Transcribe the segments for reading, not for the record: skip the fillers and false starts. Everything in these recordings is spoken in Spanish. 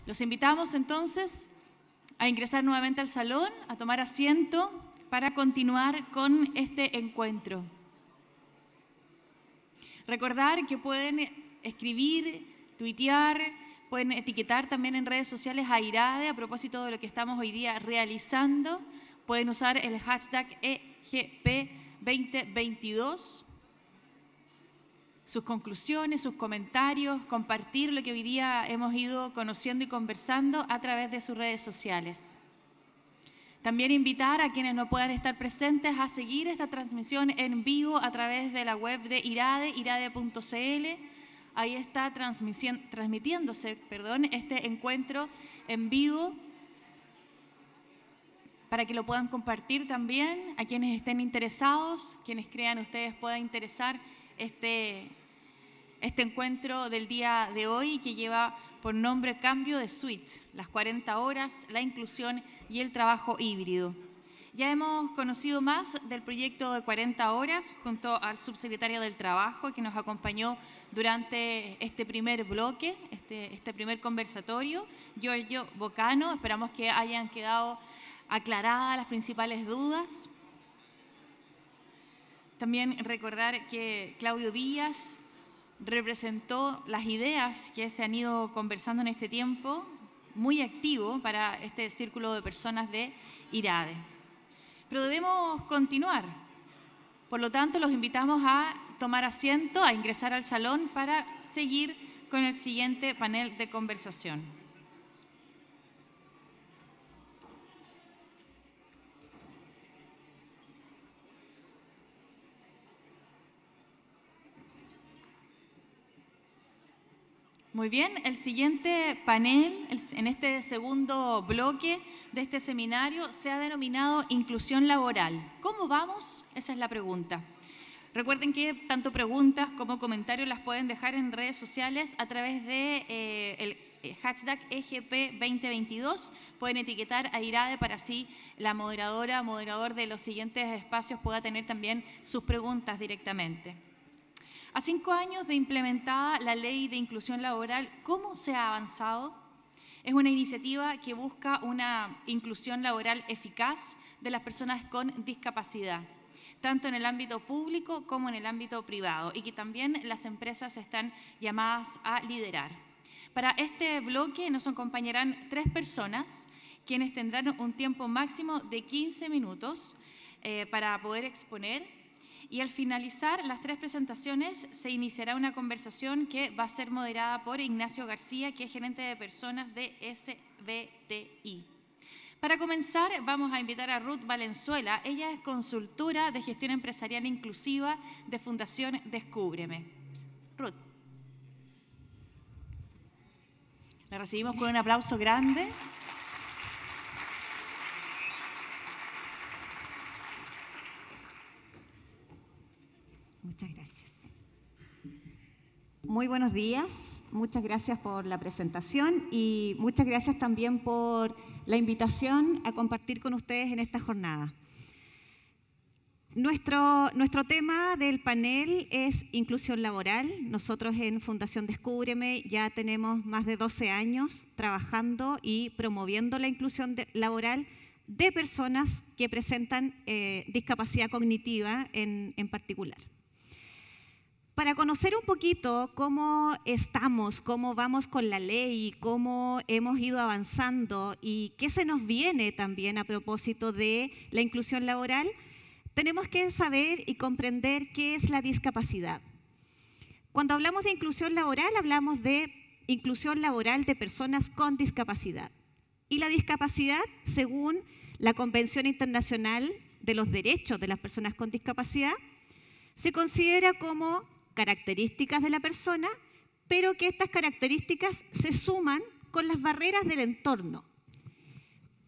Los invitamos entonces a ingresar nuevamente al salón, a tomar asiento para continuar con este encuentro. Recordar que pueden escribir, tuitear, pueden etiquetar también en redes sociales a IRADE a propósito de lo que estamos hoy día realizando. Pueden usar el hashtag EGP2022. Sus conclusiones, sus comentarios, compartir lo que hoy día hemos ido conociendo y conversando a través de sus redes sociales. También invitar a quienes no puedan estar presentes a seguir esta transmisión en vivo a través de la web de IRADE, irade.cl. Ahí está transmitiéndose este encuentro en vivo para que lo puedan compartir también a quienes estén interesados, quienes crean ustedes pueda interesar este encuentro del día de hoy que lleva por nombre Cambio de Switch, las 40 horas, la inclusión y el trabajo híbrido. Ya hemos conocido más del proyecto de 40 horas junto al subsecretario del Trabajo que nos acompañó durante este primer bloque, este primer conversatorio, Giorgio Bocano. Esperamos que hayan quedado aclaradas las principales dudas. También recordar que Claudio Díaz representó las ideas que se han ido conversando en este tiempo, muy activo para este círculo de personas de IRADE. Pero debemos continuar. Por lo tanto, los invitamos a tomar asiento, a ingresar al salón para seguir con el siguiente panel de conversación. Muy bien, el siguiente panel, en este segundo bloque de este seminario, se ha denominado Inclusión Laboral. ¿Cómo vamos? Esa es la pregunta. Recuerden que tanto preguntas como comentarios las pueden dejar en redes sociales a través de el hashtag EGP2022. Pueden etiquetar a IRADE para así la moderador de los siguientes espacios pueda tener también sus preguntas directamente. A 5 años de implementada la Ley de Inclusión Laboral, ¿cómo se ha avanzado? Es una iniciativa que busca una inclusión laboral eficaz de las personas con discapacidad, tanto en el ámbito público como en el ámbito privado, y que también las empresas están llamadas a liderar. Para este bloque nos acompañarán 3 personas, quienes tendrán un tiempo máximo de 15 minutos para poder exponer. Y al finalizar las 3 presentaciones se iniciará una conversación que va a ser moderada por Ignacio García, que es gerente de personas de SBTI. Para comenzar, vamos a invitar a Ruth Valenzuela. Ella es consultora de gestión empresarial inclusiva de Fundación Descúbreme. Ruth. La recibimos con un aplauso grande. Muchas gracias. Muy buenos días. Muchas gracias por la presentación y muchas gracias también por la invitación a compartir con ustedes en esta jornada. Nuestro tema del panel es inclusión laboral. Nosotros en Fundación Descúbreme ya tenemos más de 12 años trabajando y promoviendo la inclusión laboral de personas que presentan discapacidad cognitiva en particular. Para conocer un poquito cómo estamos, cómo vamos con la ley, cómo hemos ido avanzando y qué se nos viene también a propósito de la inclusión laboral, tenemos que saber y comprender qué es la discapacidad. Cuando hablamos de inclusión laboral, hablamos de inclusión laboral de personas con discapacidad. Y la discapacidad, según la Convención Internacional de los Derechos de las Personas con Discapacidad, se considera como características de la persona, pero que estas características se suman con las barreras del entorno.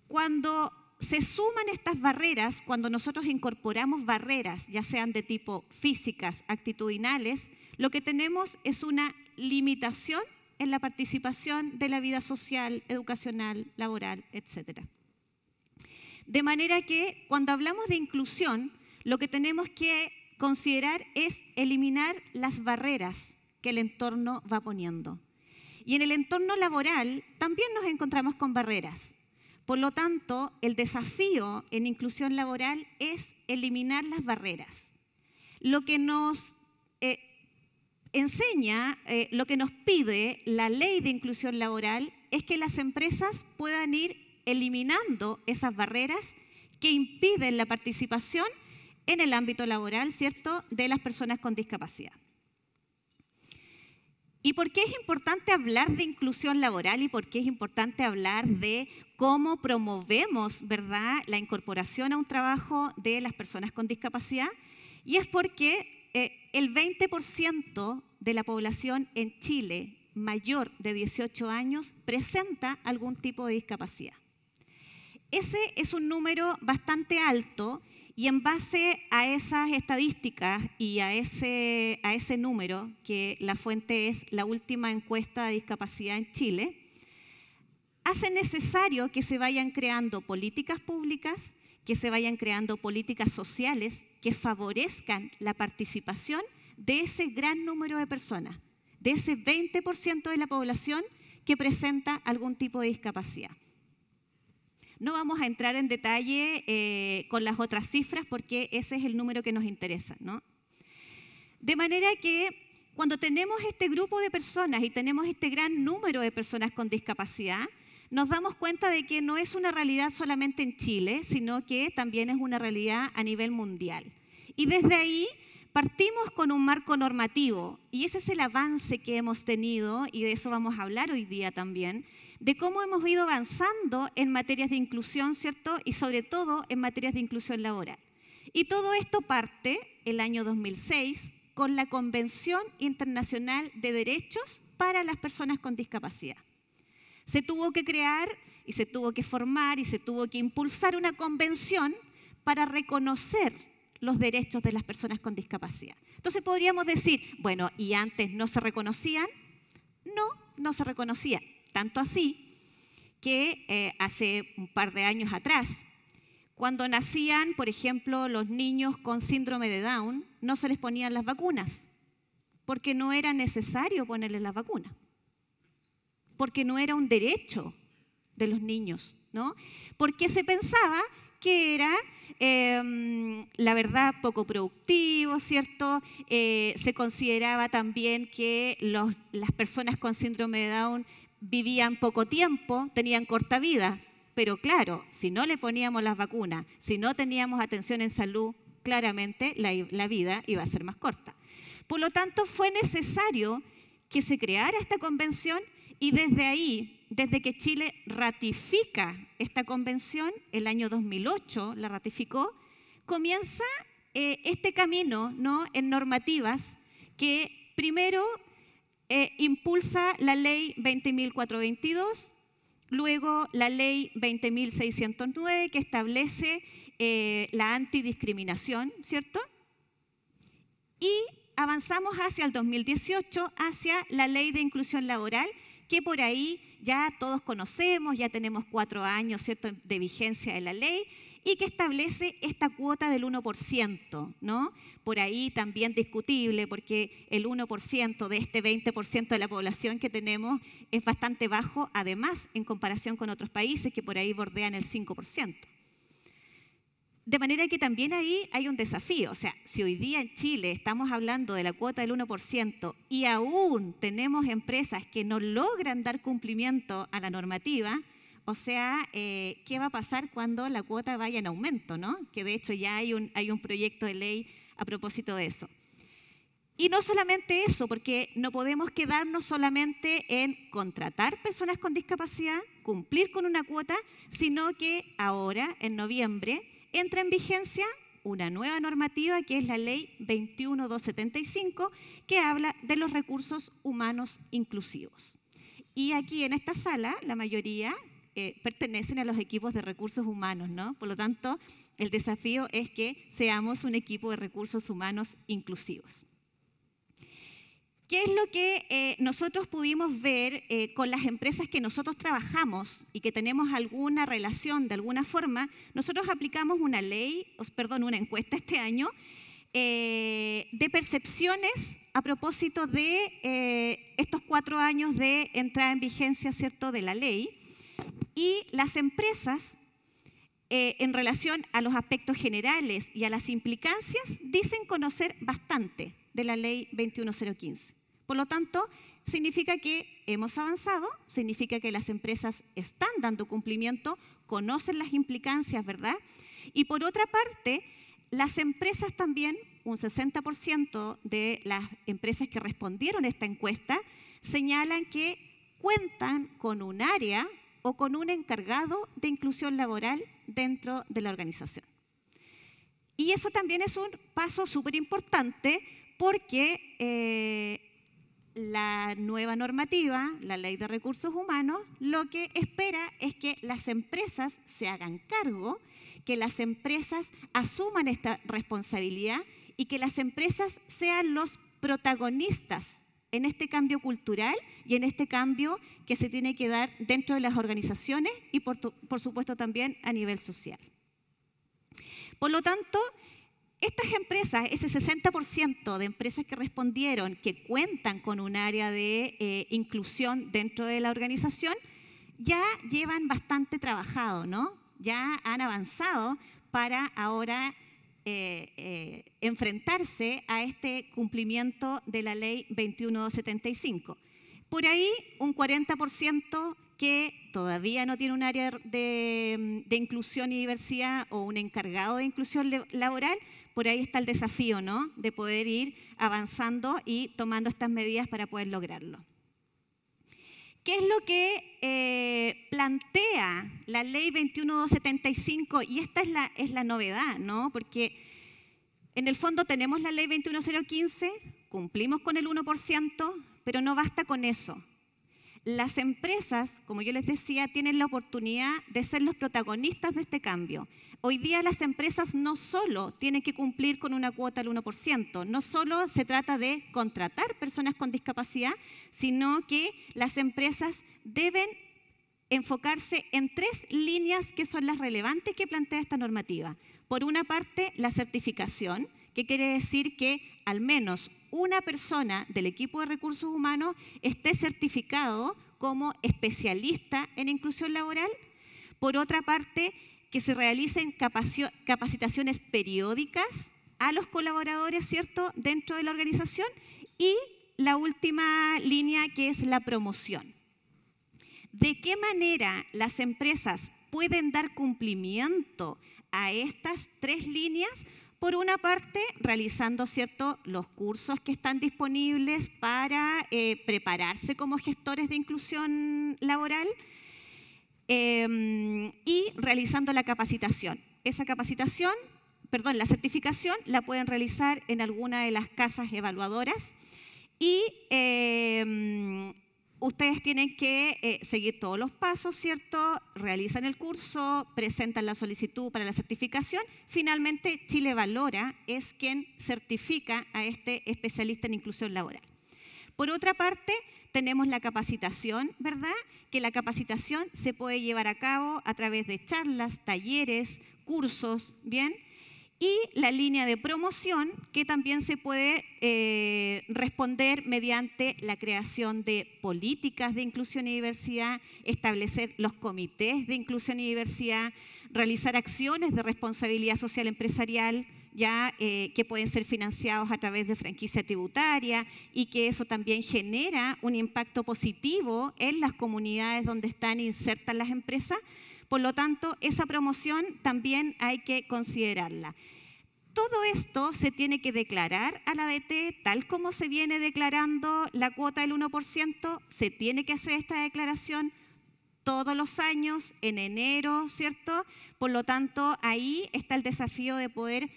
Cuando se suman estas barreras, cuando nosotros incorporamos barreras, ya sean de tipo físicas, actitudinales, lo que tenemos es una limitación en la participación de la vida social, educacional, laboral, etc. De manera que cuando hablamos de inclusión, lo que tenemos que considerar es eliminar las barreras que el entorno va poniendo. Y en el entorno laboral también nos encontramos con barreras. Por lo tanto, el desafío en inclusión laboral es eliminar las barreras. Lo que nos enseña, lo que nos pide la ley de inclusión laboral es que las empresas puedan ir eliminando esas barreras que impiden la participación en el ámbito laboral, ¿cierto?, de las personas con discapacidad. ¿Y por qué es importante hablar de inclusión laboral y por qué es importante hablar de cómo promovemos, ¿verdad?, la incorporación a un trabajo de las personas con discapacidad? Y es porque el 20% de la población en Chile mayor de 18 años presenta algún tipo de discapacidad. Ese es un número bastante alto y en base a esas estadísticas y a ese número, que la fuente es la última encuesta de discapacidad en Chile, hace necesario que se vayan creando políticas públicas, que se vayan creando políticas sociales que favorezcan la participación de ese gran número de personas, de ese 20% de la población que presenta algún tipo de discapacidad. No vamos a entrar en detalle con las otras cifras porque ese es el número que nos interesa, ¿no? De manera que cuando tenemos este grupo de personas y tenemos este gran número de personas con discapacidad, nos damos cuenta de que no es una realidad solamente en Chile, sino que también es una realidad a nivel mundial. Y desde ahí partimos con un marco normativo, y ese es el avance que hemos tenido, y de eso vamos a hablar hoy día también, de cómo hemos ido avanzando en materias de inclusión, ¿cierto?, y sobre todo en materias de inclusión laboral. Y todo esto parte el año 2006 con la Convención Internacional de Derechos para las Personas con Discapacidad. Se tuvo que crear y se tuvo que formar y se tuvo que impulsar una convención para reconocer los derechos de las personas con discapacidad. Entonces podríamos decir, bueno, ¿y antes no se reconocían? No, no se reconocían. Tanto así que hace un par de años atrás, cuando nacían, por ejemplo, los niños con síndrome de Down, no se les ponían las vacunas, porque no era necesario ponerles las vacunas, porque no era un derecho de los niños, ¿no? Porque se pensaba que era, la verdad, poco productivo, ¿cierto? Se consideraba también que las personas con síndrome de Down vivían poco tiempo, tenían corta vida, pero claro, si no le poníamos las vacunas, si no teníamos atención en salud, claramente la vida iba a ser más corta. Por lo tanto, fue necesario que se creara esta convención y desde ahí, desde que Chile ratifica esta convención, el año 2008 la ratificó, comienza este camino, ¿no?, en normativas que primero impulsa la ley 20.422, luego la ley 20.609 que establece la antidiscriminación, ¿cierto? Y avanzamos hacia el 2018, hacia la ley de inclusión laboral, que por ahí ya todos conocemos, ya tenemos 4 años, ¿cierto?, de vigencia de la ley, y que establece esta cuota del 1%, ¿no? Por ahí también discutible, porque el 1% de este 20% de la población que tenemos es bastante bajo, además, en comparación con otros países que por ahí bordean el 5%. De manera que también ahí hay un desafío. O sea, si hoy día en Chile estamos hablando de la cuota del 1% y aún tenemos empresas que no logran dar cumplimiento a la normativa, o sea, ¿qué va a pasar cuando la cuota vaya en aumento, ¿no? Que de hecho ya hay un proyecto de ley a propósito de eso. Y no solamente eso, porque no podemos quedarnos solamente en contratar personas con discapacidad, cumplir con una cuota, sino que ahora, en noviembre, entra en vigencia una nueva normativa que es la Ley 21.275, que habla de los recursos humanos inclusivos. Y aquí en esta sala, la mayoría pertenecen a los equipos de recursos humanos, ¿no? Por lo tanto, el desafío es que seamos un equipo de recursos humanos inclusivos. ¿Qué es lo que nosotros pudimos ver con las empresas que nosotros trabajamos y que tenemos alguna relación de alguna forma? Nosotros aplicamos una encuesta este año de percepciones a propósito de estos 4 años de entrada en vigencia, ¿cierto?, de la ley. Y las empresas, en relación a los aspectos generales y a las implicancias, dicen conocer bastante de la ley 21015. Por lo tanto, significa que hemos avanzado, significa que las empresas están dando cumplimiento, conocen las implicancias, ¿verdad? Y por otra parte, las empresas también, un 60% de las empresas que respondieron a esta encuesta, señalan que cuentan con un área o con un encargado de inclusión laboral dentro de la organización. Y eso también es un paso súper importante porque la nueva normativa, la Ley de Recursos Humanos, lo que espera es que las empresas se hagan cargo, que las empresas asuman esta responsabilidad y que las empresas sean los protagonistas en este cambio cultural y en este cambio que se tiene que dar dentro de las organizaciones y por supuesto también a nivel social. Por lo tanto, estas empresas, ese 60% de empresas que respondieron que cuentan con un área de inclusión dentro de la organización, ya llevan bastante trabajado, ¿no? Ya han avanzado para ahora enfrentarse a este cumplimiento de la ley 21275. Por ahí, un 40% que todavía no tiene un área de inclusión y diversidad o un encargado de inclusión laboral. Por ahí está el desafío, ¿no?, de poder ir avanzando y tomando estas medidas para poder lograrlo. ¿Qué es lo que plantea la ley 21275? Y esta es la novedad, ¿no? Porque en el fondo tenemos la ley 21015, cumplimos con el 1%, pero no basta con eso. Las empresas, como yo les decía, tienen la oportunidad de ser los protagonistas de este cambio. Hoy día las empresas no solo tienen que cumplir con una cuota del 1%, no solo se trata de contratar personas con discapacidad, sino que las empresas deben enfocarse en 3 líneas que son las relevantes que plantea esta normativa. Por una parte, la certificación, que quiere decir que al menos una persona del equipo de recursos humanos esté certificado como especialista en inclusión laboral. Por otra parte, que se realicen capacitaciones periódicas a los colaboradores, ¿cierto?, dentro de la organización. Y la última línea, que es la promoción. ¿De qué manera las empresas pueden dar cumplimiento a estas 3 líneas? Por una parte, realizando, ¿cierto?, los cursos que están disponibles para prepararse como gestores de inclusión laboral y realizando la capacitación. Esa capacitación, perdón, la certificación la pueden realizar en alguna de las casas evaluadoras y ustedes tienen que seguir todos los pasos, ¿cierto? Realizan el curso, presentan la solicitud para la certificación. Finalmente, Chile Valora es quien certifica a este especialista en inclusión laboral. Por otra parte, tenemos la capacitación, ¿verdad? Que la capacitación se puede llevar a cabo a través de charlas, talleres, cursos, ¿bien? Y la línea de promoción, que también se puede responder mediante la creación de políticas de inclusión y diversidad, establecer los comités de inclusión y diversidad, realizar acciones de responsabilidad social empresarial, ya que pueden ser financiados a través de franquicia tributaria y que eso también genera un impacto positivo en las comunidades donde están insertas las empresas. Por lo tanto, esa promoción también hay que considerarla. Todo esto se tiene que declarar a la ADT, tal como se viene declarando la cuota del 1%, se tiene que hacer esta declaración todos los años, en enero, ¿cierto? Por lo tanto, ahí está el desafío de poder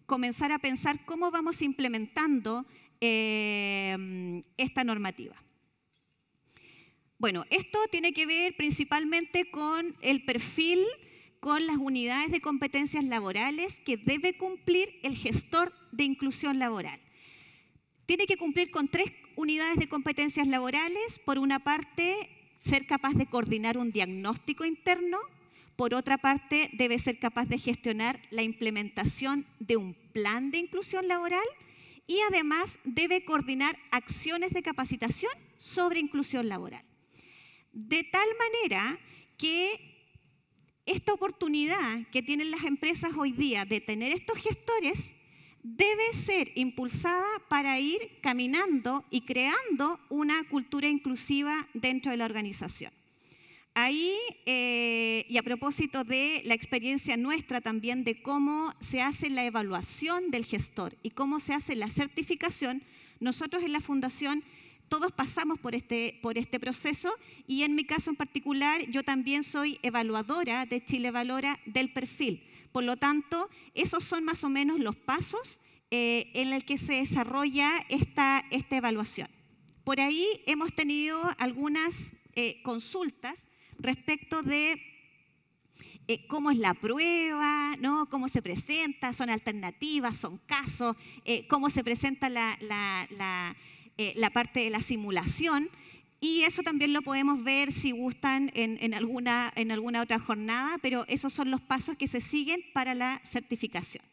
comenzar a pensar cómo vamos implementando esta normativa. Bueno, esto tiene que ver principalmente con el perfil, con las unidades de competencias laborales que debe cumplir el gestor de inclusión laboral. Tiene que cumplir con 3 unidades de competencias laborales. Por una parte, ser capaz de coordinar un diagnóstico interno. Por otra parte, debe ser capaz de gestionar la implementación de un plan de inclusión laboral y además debe coordinar acciones de capacitación sobre inclusión laboral. De tal manera que esta oportunidad que tienen las empresas hoy día de tener estos gestores debe ser impulsada para ir caminando y creando una cultura inclusiva dentro de la organización. Ahí, y a propósito de la experiencia nuestra también de cómo se hace la evaluación del gestor y cómo se hace la certificación, nosotros en la Fundación todos pasamos por este proceso y en mi caso en particular yo también soy evaluadora de Chile Valora del perfil. Por lo tanto, esos son más o menos los pasos en el que se desarrolla esta evaluación. Por ahí hemos tenido algunas consultas respecto de cómo es la prueba, ¿no? Cómo se presenta, son alternativas, son casos, cómo se presenta la parte de la simulación, y eso también lo podemos ver si gustan en alguna otra jornada, pero esos son los pasos que se siguen para la certificación.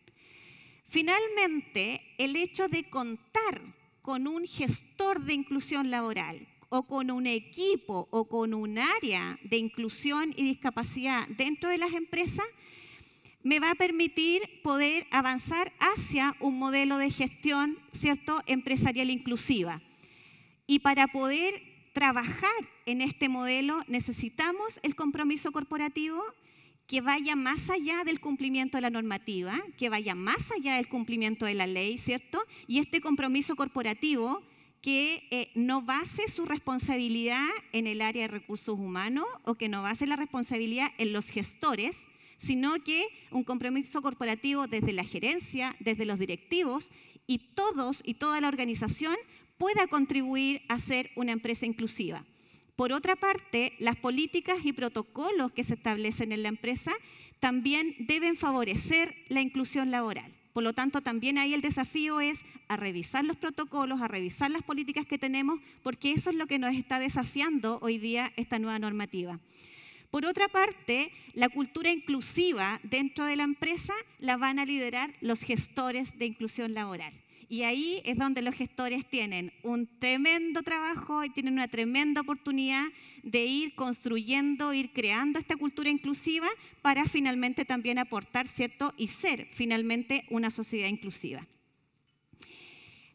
Finalmente, el hecho de contar con un gestor de inclusión laboral o con un equipo o con un área de inclusión y discapacidad dentro de las empresas, me va a permitir poder avanzar hacia un modelo de gestión, ¿cierto?, empresarial inclusiva. Y para poder trabajar en este modelo necesitamos el compromiso corporativo que vaya más allá del cumplimiento de la normativa, que vaya más allá del cumplimiento de la ley, ¿cierto? Y este compromiso corporativo que no base su responsabilidad en el área de recursos humanos o que no base la responsabilidad en los gestores, sino que un compromiso corporativo desde la gerencia, desde los directivos y todos y toda la organización pueda contribuir a ser una empresa inclusiva. Por otra parte, las políticas y protocolos que se establecen en la empresa también deben favorecer la inclusión laboral. Por lo tanto, también ahí el desafío es a revisar los protocolos, a revisar las políticas que tenemos, porque eso es lo que nos está desafiando hoy día esta nueva normativa. Por otra parte, la cultura inclusiva dentro de la empresa la van a liderar los gestores de inclusión laboral. Y ahí es donde los gestores tienen un tremendo trabajo y tienen una tremenda oportunidad de ir construyendo, ir creando esta cultura inclusiva para finalmente también aportar, ¿cierto?, y ser finalmente una sociedad inclusiva.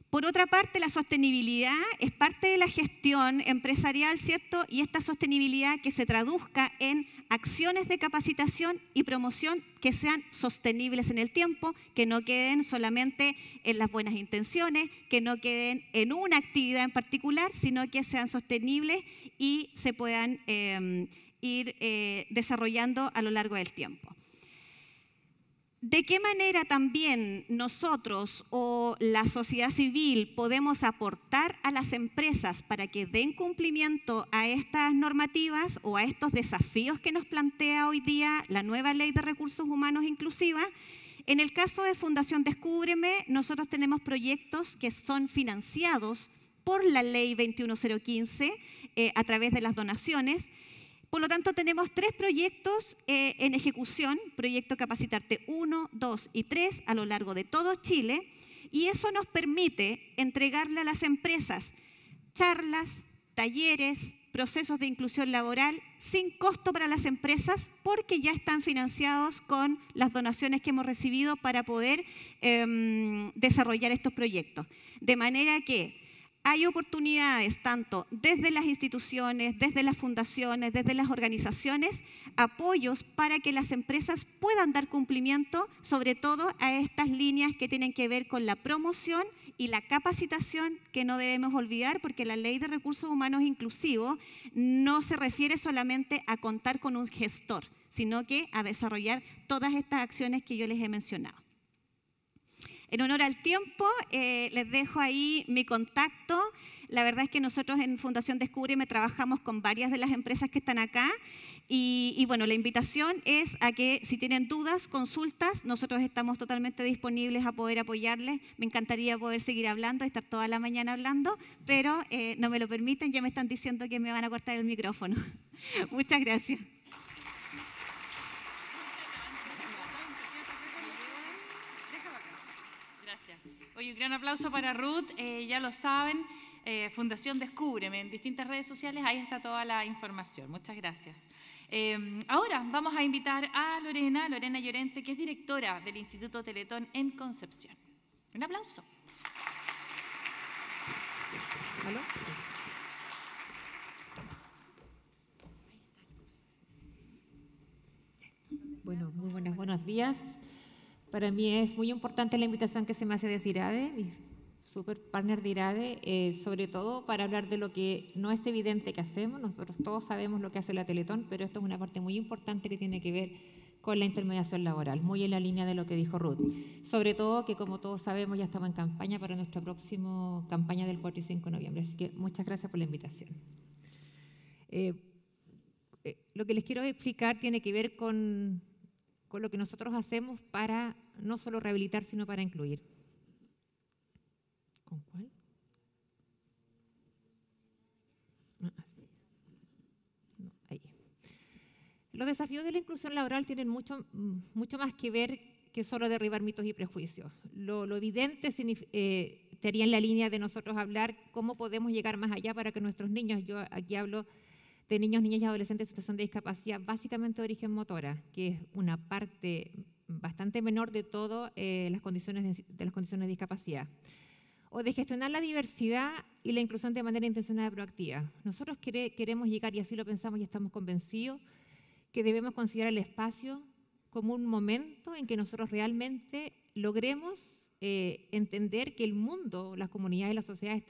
Por otra parte, la sostenibilidad es parte de la gestión empresarial, ¿cierto? Y esta sostenibilidad que se traduzca en acciones de capacitación y promoción que sean sostenibles en el tiempo, que no queden solamente en las buenas intenciones, que no queden en una actividad en particular, sino que sean sostenibles y se puedan ir desarrollando a lo largo del tiempo. ¿De qué manera también nosotros o la sociedad civil podemos aportar a las empresas para que den cumplimiento a estas normativas o a estos desafíos que nos plantea hoy día la nueva Ley de Recursos Humanos Inclusiva? En el caso de Fundación Descúbreme, nosotros tenemos proyectos que son financiados por la Ley 21015 a través de las donaciones. Por lo tanto, tenemos 3 proyectos en ejecución, Proyecto Capacitarte 1, 2 y 3 a lo largo de todo Chile, y eso nos permite entregarle a las empresas charlas, talleres, procesos de inclusión laboral sin costo para las empresas porque ya están financiados con las donaciones que hemos recibido para poder desarrollar estos proyectos. De manera que hay oportunidades tanto desde las instituciones, desde las fundaciones, desde las organizaciones, apoyos para que las empresas puedan dar cumplimiento sobre todo a estas líneas que tienen que ver con la promoción y la capacitación, que no debemos olvidar porque la Ley de Recursos Humanos Inclusivos no se refiere solamente a contar con un gestor, sino que a desarrollar todas estas acciones que yo les he mencionado. En honor al tiempo, les dejo ahí mi contacto. La verdad es que nosotros en Fundación Descúbreme trabajamos con varias de las empresas que están acá y bueno, la invitación es a que si tienen dudas, consultas, nosotros estamos totalmente disponibles a poder apoyarles. Me encantaría poder seguir hablando, estar toda la mañana hablando, pero no me lo permiten, ya me están diciendo que me van a cortar el micrófono. Muchas gracias. Oye, un gran aplauso para Ruth, ya lo saben, Fundación Descúbreme, en distintas redes sociales, ahí está toda la información. Muchas gracias. Ahora vamos a invitar a Lorena Llorente, que es directora del Instituto Teletón en Concepción. Un aplauso. ¿Aló? Bueno, muy buenos días. Para mí es muy importante la invitación que se me hace desde IRADE, mi super partner de IRADE, sobre todo para hablar de lo que no es evidente que hacemos. Nosotros todos sabemos lo que hace la Teletón, pero esto es una parte muy importante que tiene que ver con la intermediación laboral, muy en la línea de lo que dijo Ruth. Sobre todo que, como todos sabemos, ya estamos en campaña para nuestra próxima campaña del 4 y 5 de noviembre. Así que muchas gracias por la invitación. Lo que les quiero explicar tiene que ver con lo que nosotros hacemos para no solo rehabilitar, sino para incluir. ¿Con cuál? No, ahí. Los desafíos de la inclusión laboral tienen mucho más que ver que solo derribar mitos y prejuicios. Lo evidente estaría en la línea de nosotros hablar cómo podemos llegar más allá para que nuestros niños, yo aquí hablo de niños, niñas y adolescentes en situación de discapacidad, básicamente de origen motora, que es una parte bastante menor de todas las condiciones de discapacidad, o de gestionar la diversidad y la inclusión de manera intencionada y proactiva. Nosotros queremos llegar, y así lo pensamos y estamos convencidos, que debemos considerar el espacio como un momento en que nosotros realmente logremos entender que el mundo, las comunidades y la sociedad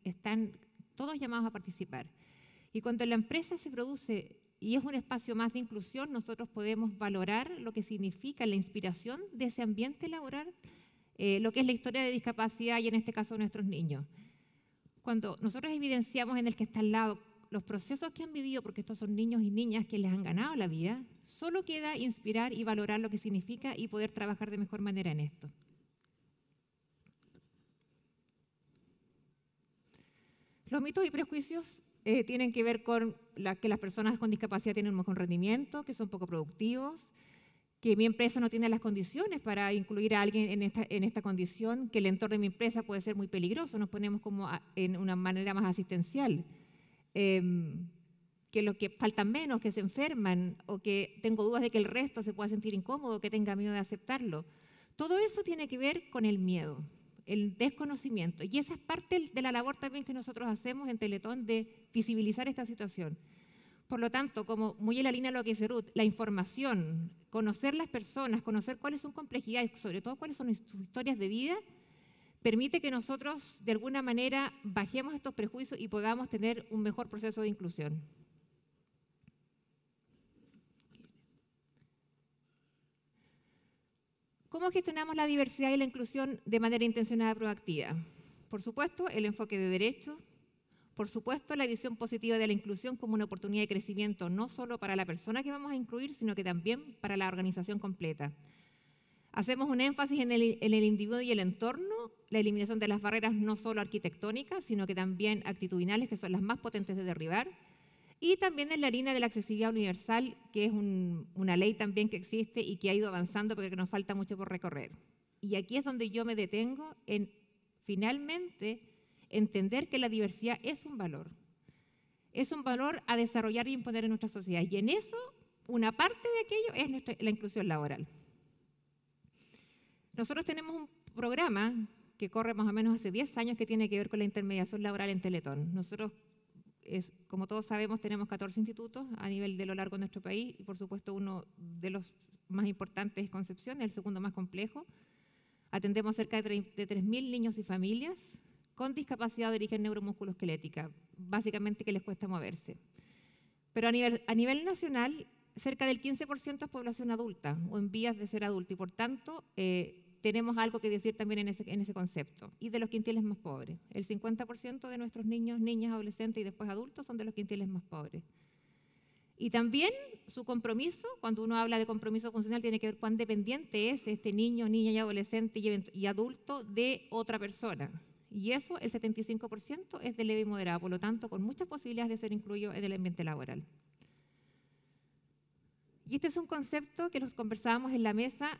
están todos llamados a participar. Y cuando la empresa se produce y es un espacio más de inclusión, nosotros podemos valorar lo que significa la inspiración de ese ambiente laboral, lo que es la historia de discapacidad y en este caso nuestros niños. Cuando nosotros evidenciamos en el que está al lado los procesos que han vivido, porque estos son niños y niñas que les han ganado la vida, solo queda inspirar y valorar lo que significa y poder trabajar de mejor manera en esto. Los mitos y prejuicios tienen que ver con que las personas con discapacidad tienen un mejor rendimiento, que son poco productivos, que mi empresa no tiene las condiciones para incluir a alguien en esta condición, que el entorno de mi empresa puede ser muy peligroso, nos ponemos como en una manera más asistencial, que los que faltan menos, que se enferman, o que tengo dudas de que el resto se pueda sentir incómodo, que tenga miedo de aceptarlo. Todo eso tiene que ver con el miedo, el desconocimiento, y esa es parte de la labor también que nosotros hacemos en Teletón de visibilizar esta situación. Por lo tanto, como muy en la línea de lo que dice Ruth, la información, conocer las personas, conocer cuáles son complejidades, sobre todo cuáles son sus historias de vida, permite que nosotros de alguna manera bajemos estos prejuicios y podamos tener un mejor proceso de inclusión. ¿Cómo gestionamos la diversidad y la inclusión de manera intencionada y proactiva? Por supuesto, el enfoque de derechos. Por supuesto, la visión positiva de la inclusión como una oportunidad de crecimiento, no solo para la persona que vamos a incluir, sino que también para la organización completa. Hacemos un énfasis en el individuo y el entorno, la eliminación de las barreras no solo arquitectónicas, sino que también actitudinales, que son las más potentes de derribar, y también en la línea de la accesibilidad universal, que es una ley también que existe y que ha ido avanzando porque nos falta mucho por recorrer. Y aquí es donde yo me detengo en, finalmente, entender que la diversidad es un valor a desarrollar y imponer en nuestra sociedad. Y en eso, una parte de aquello es la inclusión laboral. Nosotros tenemos un programa que corre más o menos hace 10 años que tiene que ver con la intermediación laboral en Teletón. Nosotros, como todos sabemos, tenemos 14 institutos a nivel de lo largo de nuestro país y por supuesto uno de los más importantes es Concepción, el segundo más complejo. Atendemos cerca de 3.000 niños y familias con discapacidad de origen neuromusculoesquelética, básicamente que les cuesta moverse. Pero a nivel nacional, cerca del 15% es población adulta o en vías de ser adulta y por tanto tenemos algo que decir también en ese concepto. Y de los quintiles más pobres, el 50% de nuestros niños, niñas, adolescentes y después adultos son de los quintiles más pobres. Y también su compromiso, cuando uno habla de compromiso funcional, tiene que ver cuán dependiente es este niño, niña y adolescente y adulto de otra persona. Y eso, el 75%, es de leve y moderado, por lo tanto, con muchas posibilidades de ser incluido en el ambiente laboral. Y este es un concepto que los conversábamos en la mesa,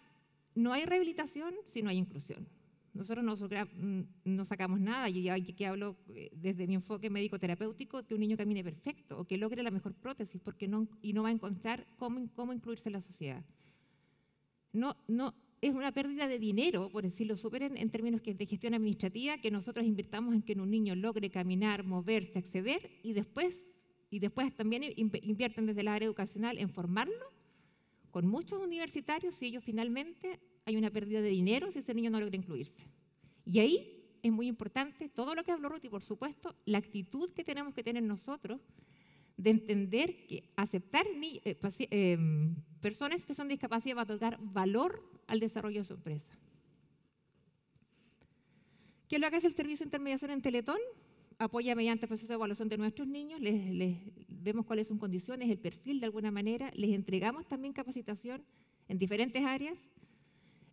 no hay rehabilitación si no hay inclusión. Nosotros no sacamos nada, y aquí hablo desde mi enfoque médico-terapéutico, que un niño camine perfecto o que logre la mejor prótesis porque no va a encontrar cómo incluirse en la sociedad. No es una pérdida de dinero, por decirlo súper en términos de gestión administrativa, que nosotros invirtamos en que un niño logre caminar, moverse, acceder, y después también invierten desde la área educacional en formarlo con muchos universitarios, y ellos finalmente hay una pérdida de dinero si ese niño no logra incluirse. Y ahí es muy importante todo lo que habló Ruth y, por supuesto, la actitud que tenemos que tener nosotros de entender que aceptar personas en situación de discapacidad va a otorgar valor al desarrollo de su empresa. ¿Qué es lo que hace el Servicio de Intermediación en Teletón? Apoya mediante el proceso de evaluación de nuestros niños, les vemos cuáles son sus condiciones, el perfil de alguna manera, les entregamos también capacitación en diferentes áreas.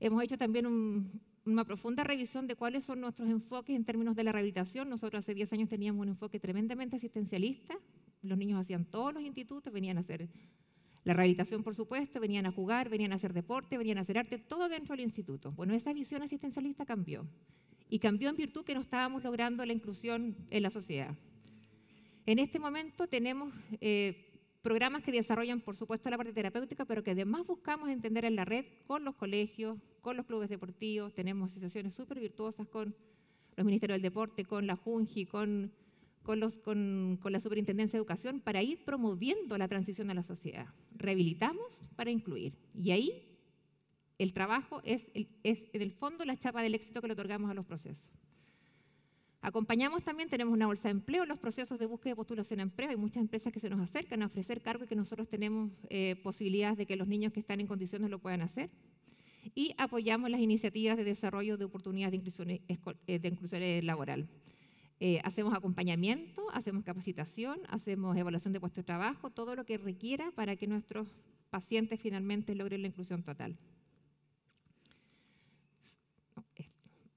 Hemos hecho también una profunda revisión de cuáles son nuestros enfoques en términos de la rehabilitación. Nosotros hace 10 años teníamos un enfoque tremendamente asistencialista. Los niños hacían todos los institutos, venían a hacer la rehabilitación, por supuesto, venían a jugar, venían a hacer deporte, venían a hacer arte, todo dentro del instituto. Bueno, esa visión asistencialista cambió. Y cambió en virtud que no estábamos logrando la inclusión en la sociedad. En este momento tenemos programas que desarrollan, por supuesto, la parte terapéutica, pero que además buscamos entender en la red con los colegios, con los clubes deportivos. Tenemos asociaciones súper virtuosas con los ministerios del deporte, con la JUNJI, con la Superintendencia de Educación, para ir promoviendo la transición a la sociedad. Rehabilitamos para incluir. Y ahí el trabajo es en el fondo la chapa del éxito que le otorgamos a los procesos. Acompañamos también, tenemos una bolsa de empleo en los procesos de búsqueda y postulación a empleo. Hay muchas empresas que se nos acercan a ofrecer cargo y que nosotros tenemos posibilidades de que los niños que están en condiciones lo puedan hacer. Y apoyamos las iniciativas de desarrollo de oportunidades de inclusión laboral. Hacemos acompañamiento, hacemos capacitación, hacemos evaluación de puestos de trabajo, todo lo que requiera para que nuestros pacientes finalmente logren la inclusión total.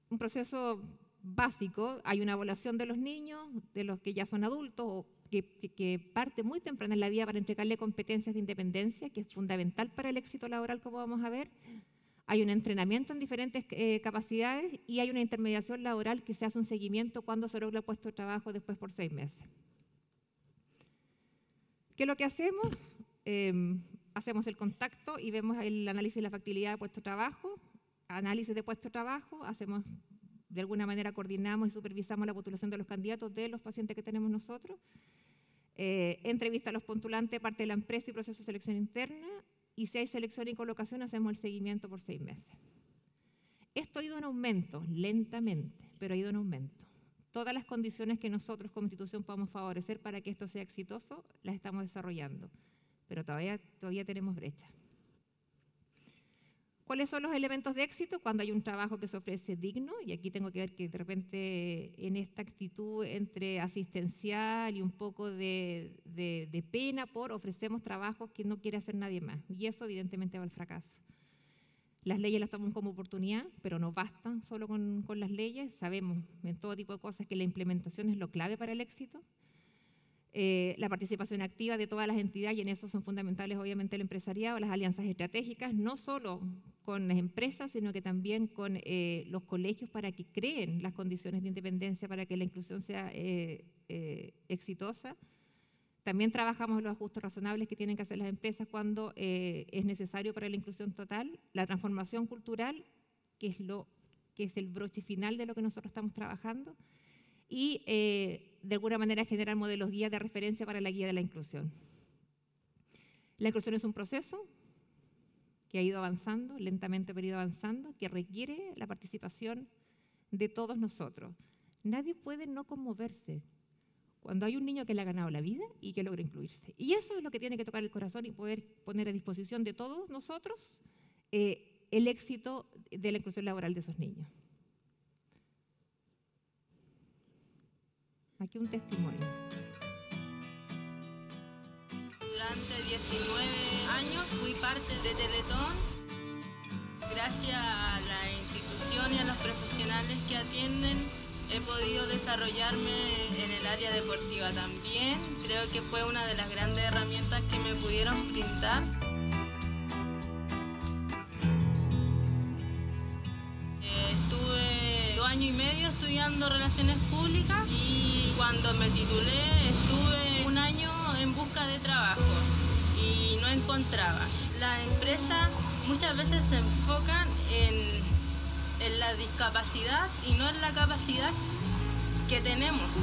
Un proceso básico, hay una evaluación de los niños, de los que ya son adultos, o que parte muy temprana en la vida para entregarle competencias de independencia, que es fundamental para el éxito laboral, como vamos a ver. Hay un entrenamiento en diferentes capacidades y hay una intermediación laboral que se hace un seguimiento cuando se logra el puesto de trabajo después por 6 meses. ¿Qué es lo que hacemos? Hacemos el contacto y vemos el análisis de la factibilidad de puesto de trabajo, análisis de puesto de trabajo, hacemos de alguna manera coordinamos y supervisamos la postulación de los candidatos de los pacientes que tenemos nosotros, entrevista a los postulantes, parte de la empresa y proceso de selección interna, y si hay selección y colocación hacemos el seguimiento por 6 meses. Esto ha ido en aumento, lentamente, pero ha ido en aumento. Todas las condiciones que nosotros como institución podamos favorecer para que esto sea exitoso, las estamos desarrollando, pero todavía tenemos brecha. ¿Cuáles son los elementos de éxito? Cuando hay un trabajo que se ofrece digno, y aquí tengo que ver que de repente en esta actitud entre asistencial y un poco de pena por ofrecemos trabajos que no quiere hacer nadie más, y eso evidentemente va al fracaso. Las leyes las tomamos como oportunidad, pero no bastan solo con las leyes, sabemos en todo tipo de cosas que la implementación es lo clave para el éxito. La participación activa de todas las entidades, y en eso son fundamentales obviamente el empresariado, las alianzas estratégicas, no solo con las empresas, sino que también con los colegios para que creen las condiciones de independencia para que la inclusión sea exitosa. También trabajamos en los ajustes razonables que tienen que hacer las empresas cuando es necesario para la inclusión total, la transformación cultural, que es el broche final de lo que nosotros estamos trabajando, y de alguna manera generar modelos guías de referencia para la guía de la inclusión. La inclusión es un proceso que ha ido avanzando, lentamente pero ha ido avanzando, que requiere la participación de todos nosotros. Nadie puede no conmoverse cuando hay un niño que le ha ganado la vida y que logra incluirse. Y eso es lo que tiene que tocar el corazón y poder poner a disposición de todos nosotros el éxito de la inclusión laboral de esos niños. Aquí un testimonio. Durante 19 años fui parte de Teletón. Gracias a la institución y a los profesionales que atienden, he podido desarrollarme en el área deportiva también. Creo que fue una de las grandes herramientas que me pudieron brindar. Estuve año y medio estudiando Relaciones Públicas y cuando me titulé estuve un año en busca de trabajo y no encontraba. Las empresas muchas veces se enfocan en la discapacidad y no en la capacidad que tenemos.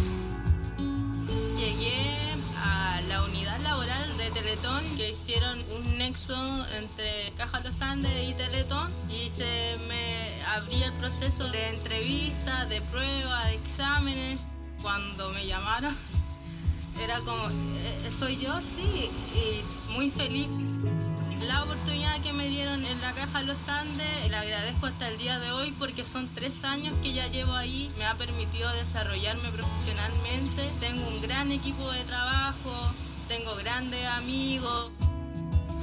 Llegué a la unidad laboral de Teletón, que hicieron un nexo entre Caja Los Andes y Teletón, y se me abría el proceso de entrevistas, de pruebas, de exámenes. Cuando me llamaron era como, ¿soy yo? Sí, y muy feliz. La oportunidad que me dieron en la Caja Los Andes la agradezco hasta el día de hoy porque son 3 años que ya llevo ahí. Me ha permitido desarrollarme profesionalmente. Tengo un gran equipo de trabajo, tengo grandes amigos.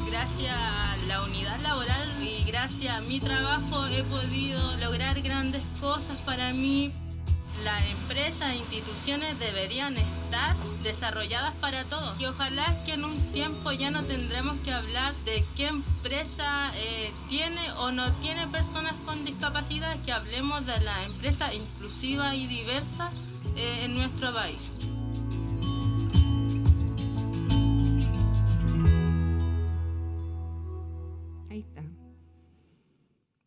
Gracias a la unidad laboral y gracias a mi trabajo he podido lograr grandes cosas para mí. Las empresas e instituciones deberían estar desarrolladas para todos. Y ojalá que en un tiempo ya no tendremos que hablar de qué empresa tiene o no tiene personas con discapacidad, que hablemos de la empresa inclusiva y diversa en nuestro país. Ahí está.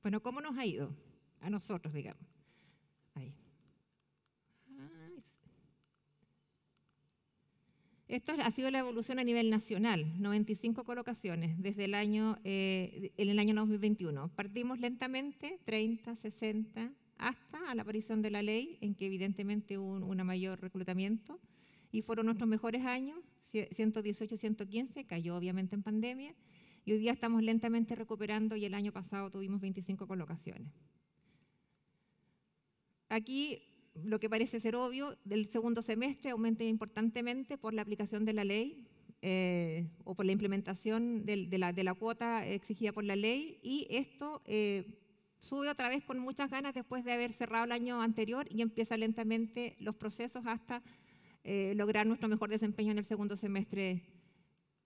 Bueno, ¿cómo nos ha ido? A nosotros, digamos. Ahí. Esto ha sido la evolución a nivel nacional, 95 colocaciones desde el año, en el año 2021. Partimos lentamente, 30, 60, hasta a la aparición de la ley, en que evidentemente hubo un mayor reclutamiento, y fueron nuestros mejores años, 118, 115, cayó obviamente en pandemia, y hoy día estamos lentamente recuperando, y el año pasado tuvimos 25 colocaciones. Aquí, lo que parece ser obvio, del segundo semestre aumenta importantemente por la aplicación de la ley o por la implementación de la cuota exigida por la ley, y esto sube otra vez con muchas ganas después de haber cerrado el año anterior y empieza lentamente los procesos hasta lograr nuestro mejor desempeño en el segundo semestre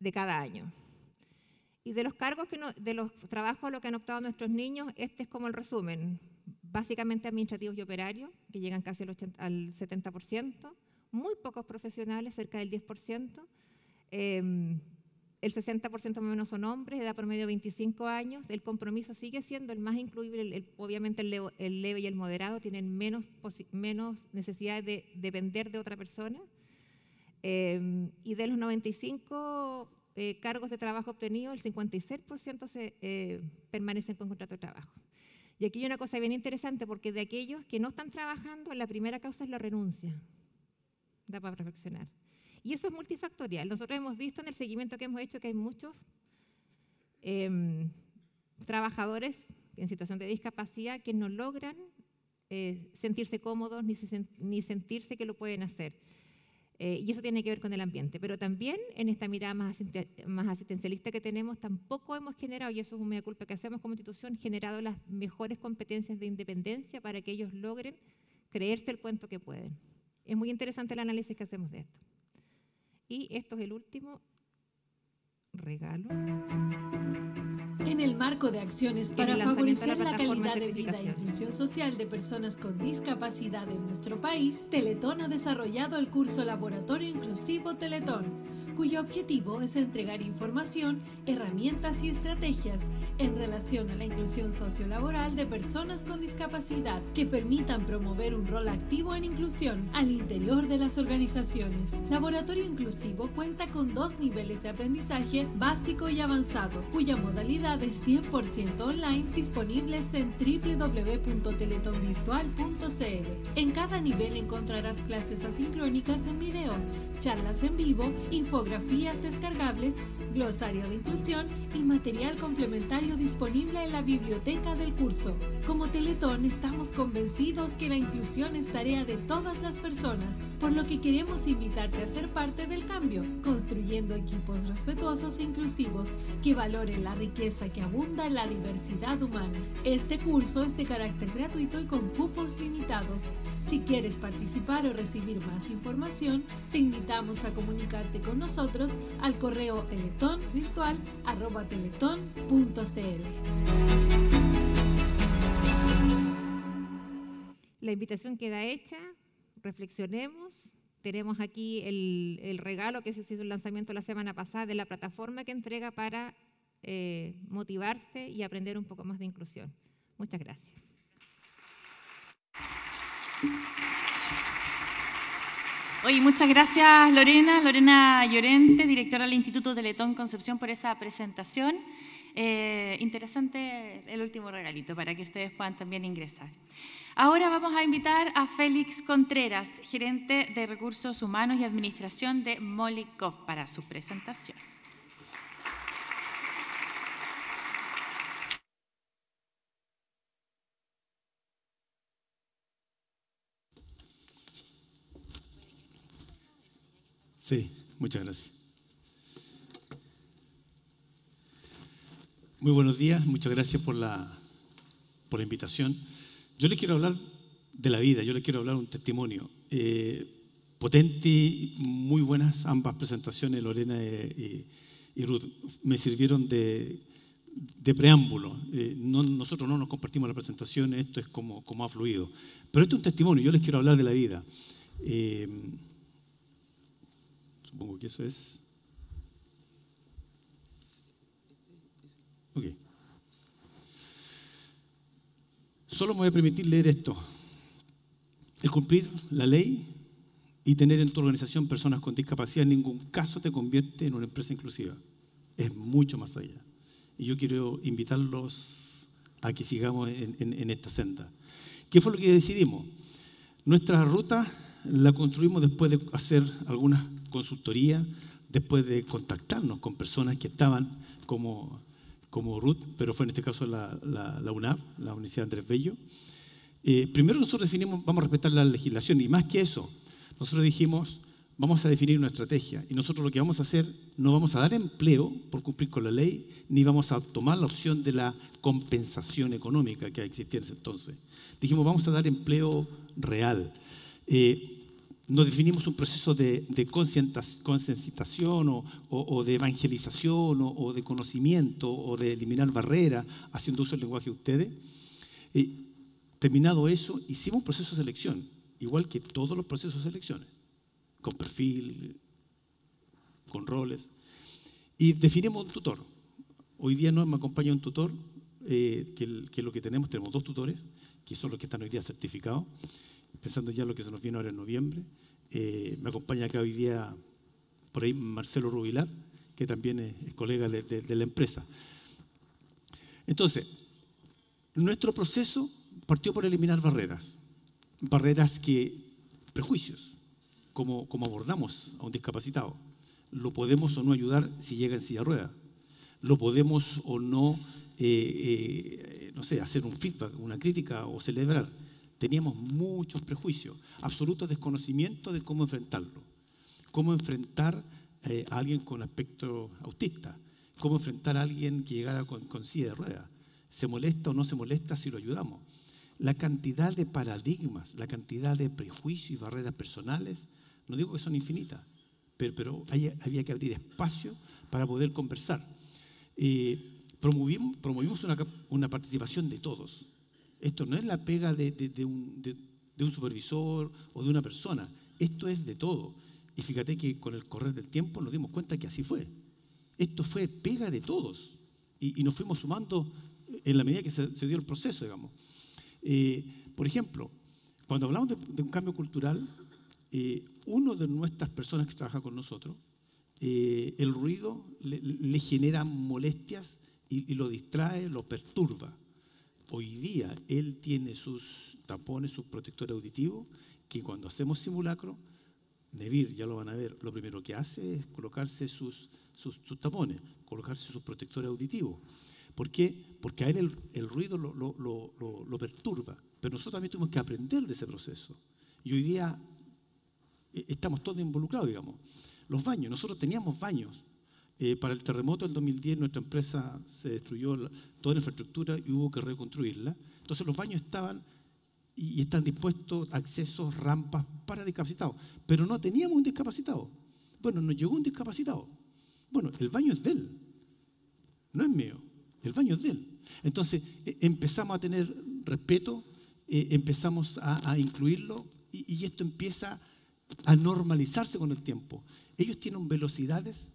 de cada año. Y de los cargos, de los trabajos a los que han optado nuestros niños, este es como el resumen. Básicamente administrativos y operarios, que llegan casi al 70%, muy pocos profesionales, cerca del 10%, el 60% más o menos son hombres, edad promedio 25 años, el compromiso sigue siendo el más incluible, obviamente el leve y el moderado tienen menos necesidad de depender de otra persona, y de los 95 cargos de trabajo obtenidos, el 56% permanecen con contrato de trabajo. Y aquí hay una cosa bien interesante, porque de aquellos que no están trabajando, la primera causa es la renuncia. Da para reflexionar. Y eso es multifactorial. Nosotros hemos visto en el seguimiento que hemos hecho que hay muchos trabajadores en situación de discapacidad que no logran sentirse cómodos ni sentirse que lo pueden hacer. Y eso tiene que ver con el ambiente. Pero también en esta mirada más asistencialista que tenemos, tampoco hemos generado, y eso es una mea culpa que hacemos como institución, generado las mejores competencias de independencia para que ellos logren creerse el cuento que pueden. Es muy interesante el análisis que hacemos de esto. Y esto es el último regalo. En el marco de acciones para favorecer la calidad de vida e inclusión social de personas con discapacidad en nuestro país, Teletón ha desarrollado el curso Laboratorio Inclusivo Teletón, cuyo objetivo es entregar información, herramientas y estrategias en relación a la inclusión sociolaboral de personas con discapacidad que permitan promover un rol activo en inclusión al interior de las organizaciones. Laboratorio Inclusivo cuenta con 2 niveles de aprendizaje básico y avanzado, cuya modalidad es 100% online, disponibles en www.teletonvirtual.cl. En cada nivel encontrarás clases asincrónicas en video, charlas en vivo, infografías descargables, glosario de inclusión y material complementario disponible en la biblioteca del curso. Como Teletón estamos convencidos que la inclusión es tarea de todas las personas, por lo que queremos invitarte a ser parte del cambio, construyendo equipos respetuosos e inclusivos que valoren la riqueza que abunda en la diversidad humana. Este curso es de carácter gratuito y con cupos limitados. Si quieres participar o recibir más información, te invitamos a comunicarte con nosotros al correo teletonvirtual@teleton.cl. La invitación queda hecha, reflexionemos. Tenemos aquí el regalo que se hizo el lanzamiento la semana pasada de la plataforma que entrega para motivarse y aprender un poco más de inclusión. Muchas gracias. Oye, muchas gracias Lorena Llorente, directora del Instituto Teletón Concepción, por esa presentación. Interesante el último regalito para que ustedes puedan también ingresar. Ahora vamos a invitar a Félix Contreras, gerente de Recursos Humanos y Administración de Molycop, para su presentación. Sí, muchas gracias. Muy buenos días, muchas gracias por la invitación. Yo les quiero hablar de la vida, yo les quiero hablar un testimonio. Potente y muy buenas ambas presentaciones, Lorena y Ruth. Me sirvieron de preámbulo. Nosotros no nos compartimos la presentación, esto es como ha fluido. Pero esto es un testimonio, yo les quiero hablar de la vida. Supongo que eso es... Ok. Solo me voy a permitir leer esto. El cumplir la ley y tener en tu organización personas con discapacidad en ningún caso te convierte en una empresa inclusiva. Es mucho más allá. Y yo quiero invitarlos a que sigamos en esta senda. ¿Qué fue lo que decidimos? Nuestra ruta la construimos después de hacer algunas consultorías, después de contactarnos con personas que estaban como Ruth, pero fue en este caso la UNAV, la Universidad Andrés Bello. Primero nosotros definimos, vamos a respetar la legislación, y más que eso, nosotros dijimos, vamos a definir una estrategia, y nosotros lo que vamos a hacer, no vamos a dar empleo por cumplir con la ley, ni vamos a tomar la opción de la compensación económica que existía en ese entonces. Dijimos, vamos a dar empleo real. Nos definimos un proceso de concientización o de evangelización o de conocimiento o de eliminar barreras, haciendo uso del lenguaje de ustedes. Terminado eso, hicimos un proceso de selección, igual que todos los procesos de selecciones, con perfil, con roles, y definimos un tutor. Hoy día no me acompaña un tutor, que es lo que tenemos 2 tutores, que son los que están hoy día certificados, pensando ya en lo que se nos viene ahora en noviembre. Me acompaña acá hoy día, por ahí, Marcelo Rubilar, que también es colega de la empresa. Entonces, nuestro proceso partió por eliminar barreras prejuicios, como abordamos a un discapacitado. Lo podemos o no ayudar si llega en silla de ruedas. Lo podemos o no, no sé, hacer un feedback, una crítica o celebrar. Teníamos muchos prejuicios, absoluto desconocimiento de cómo enfrentarlo. Cómo enfrentar a alguien con aspecto autista. Cómo enfrentar a alguien que llegara con silla de ruedas. ¿Se molesta o no se molesta si lo ayudamos? La cantidad de paradigmas, la cantidad de prejuicios y barreras personales, no digo que son infinitas, pero había que abrir espacio para poder conversar. Promovimos una participación de todos. Esto no es la pega de un supervisor o de una persona. Esto es de todo. Y fíjate que con el correr del tiempo nos dimos cuenta que así fue. Esto fue pega de todos. Y nos fuimos sumando en la medida que se dio el proceso, digamos. Por ejemplo, cuando hablamos de un cambio cultural, uno de nuestras personas que trabaja con nosotros, el ruido le genera molestias y lo distrae, lo perturba. Hoy día él tiene sus tapones, sus protectores auditivos, que cuando hacemos simulacro, Nevir, ya lo van a ver, lo primero que hace es colocarse sus tapones, colocarse sus protectores auditivos. ¿Por qué? Porque a él el ruido lo perturba. Pero nosotros también tuvimos que aprender de ese proceso. Y hoy día estamos todos involucrados, digamos. Los baños, nosotros teníamos baños. Para el terremoto del 2010 nuestra empresa se destruyó toda la infraestructura y hubo que reconstruirla. Entonces los baños estaban y están dispuestos, accesos, rampas para discapacitados. Pero no teníamos un discapacitado. Bueno, nos llegó un discapacitado. Bueno, el baño es de él, no es mío. El baño es de él. Entonces empezamos a tener respeto empezamos a incluirlo y esto empieza a normalizarse con el tiempo. Ellos tienen velocidades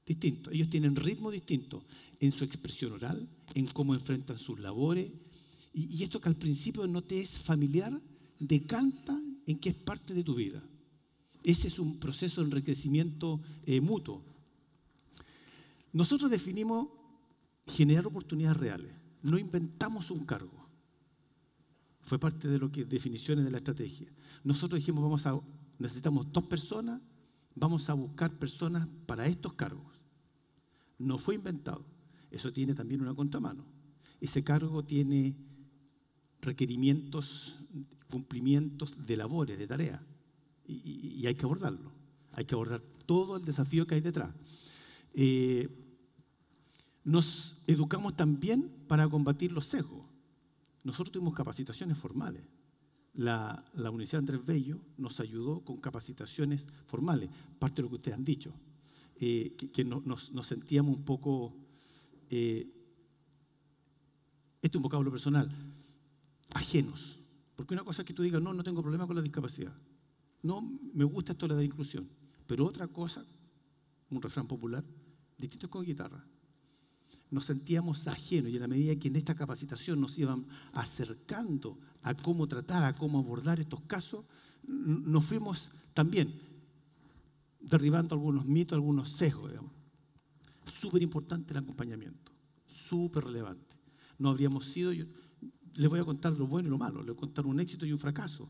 distintas, ellos tienen ritmo distinto en su expresión oral, en cómo enfrentan sus labores, y esto que al principio no te es familiar, decanta en que es parte de tu vida. Ese es un proceso de enriquecimiento mutuo. Nosotros definimos generar oportunidades reales, no inventamos un cargo. Fue parte de lo que definiciones de la estrategia. Nosotros dijimos, necesitamos 2 personas, vamos a buscar personas para estos cargos. No fue inventado. Eso tiene también una contramano. Ese cargo tiene requerimientos, cumplimientos de labores, de tareas. Y hay que abordarlo. Hay que abordar todo el desafío que hay detrás. Nos educamos también para combatir los sesgos. Nosotros tuvimos capacitaciones formales. La Universidad Andrés Bello nos ayudó con capacitaciones formales, parte de lo que ustedes han dicho, que nos sentíamos un poco, esto es un vocablo personal, ajenos. Porque una cosa es que tú digas, no tengo problema con la discapacidad, no, me gusta esto de la inclusión, pero otra cosa, un refrán popular, distinto con guitarra. Nos sentíamos ajenos y a la medida que en esta capacitación nos iban acercando a cómo tratar, a cómo abordar estos casos, nos fuimos también derribando algunos mitos, algunos sesgos, digamos. Súper importante el acompañamiento, súper relevante. No habríamos sido, les voy a contar lo bueno y lo malo, les voy a contar un éxito y un fracaso,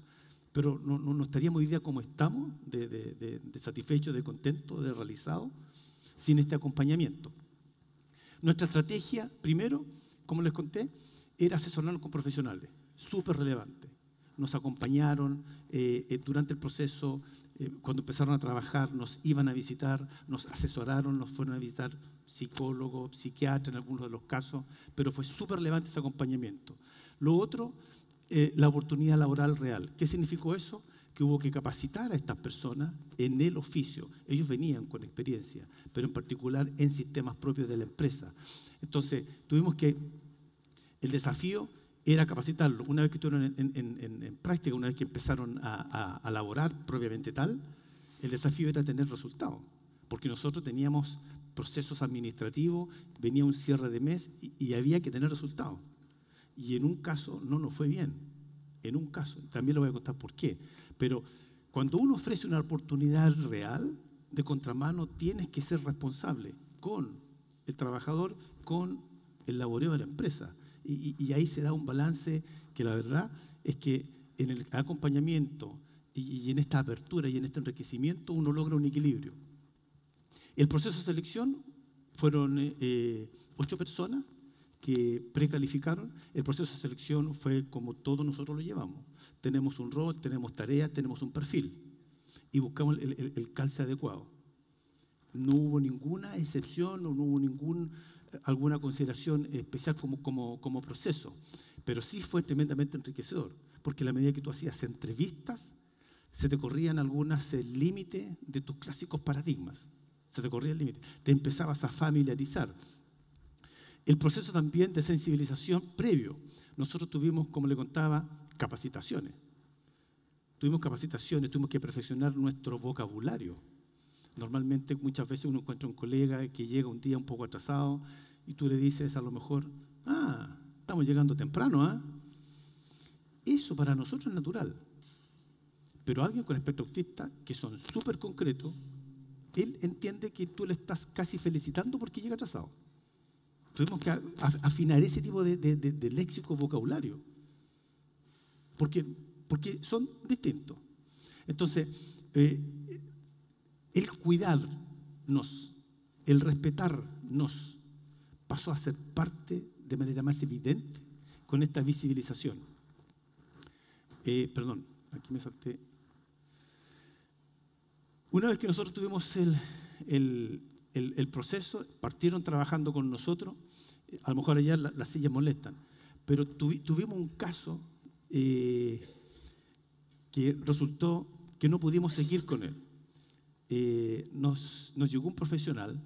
pero no estaríamos hoy día como estamos, de satisfechos, de contentos, de realizados, sin este acompañamiento. Nuestra estrategia, primero, como les conté, era asesorarnos con profesionales, súper relevante. Nos acompañaron durante el proceso, cuando empezaron a trabajar, nos iban a visitar, nos asesoraron, nos fueron a visitar psicólogos, psiquiatras en algunos de los casos, pero fue súper relevante ese acompañamiento. Lo otro, la oportunidad laboral real. ¿Qué significó eso? Que hubo que capacitar a estas personas en el oficio. Ellos venían con experiencia, pero en particular en sistemas propios de la empresa. Entonces, tuvimos que, el desafío era capacitarlos. Una vez que estuvieron en práctica, una vez que empezaron a laborar propiamente tal, el desafío era tener resultados, porque nosotros teníamos procesos administrativos, venía un cierre de mes y había que tener resultados. Y en un caso no nos fue bien. En un caso, también le voy a contar por qué, pero cuando uno ofrece una oportunidad real, de contramano tienes que ser responsable con el trabajador, con el laboreo de la empresa. Y ahí se da un balance que la verdad es que en el acompañamiento y en esta apertura y en este enriquecimiento uno logra un equilibrio. El proceso de selección fueron 8 personas que precalificaron. El proceso de selección fue como todos nosotros lo llevamos. Tenemos un rol, tenemos tareas, tenemos un perfil y buscamos el calce adecuado. No hubo ninguna excepción, no hubo alguna consideración especial como proceso, pero sí fue tremendamente enriquecedor, porque a la medida que tú hacías entrevistas, se te corrían algunos límites de tus clásicos paradigmas, se te corría el límite, te empezabas a familiarizar. El proceso también de sensibilización previo. Nosotros tuvimos, como le contaba, capacitaciones. Tuvimos que perfeccionar nuestro vocabulario. Normalmente, muchas veces uno encuentra un colega que llega un día un poco atrasado y tú le dices a lo mejor, estamos llegando temprano, ¿ah? Eso para nosotros es natural. Pero alguien con espectro autista, que son súper concretos, él entiende que tú le estás casi felicitando porque llega atrasado. Tuvimos que afinar ese tipo de léxico, vocabulario, porque son distintos. Entonces, el cuidarnos, el respetarnos, pasó a ser parte de manera más evidente con esta visibilización. Perdón, aquí me salté. Una vez que nosotros tuvimos el proceso, partieron trabajando con nosotros. A lo mejor allá las sillas molestan, pero tuvimos un caso que resultó que no pudimos seguir con él. Nos llegó un profesional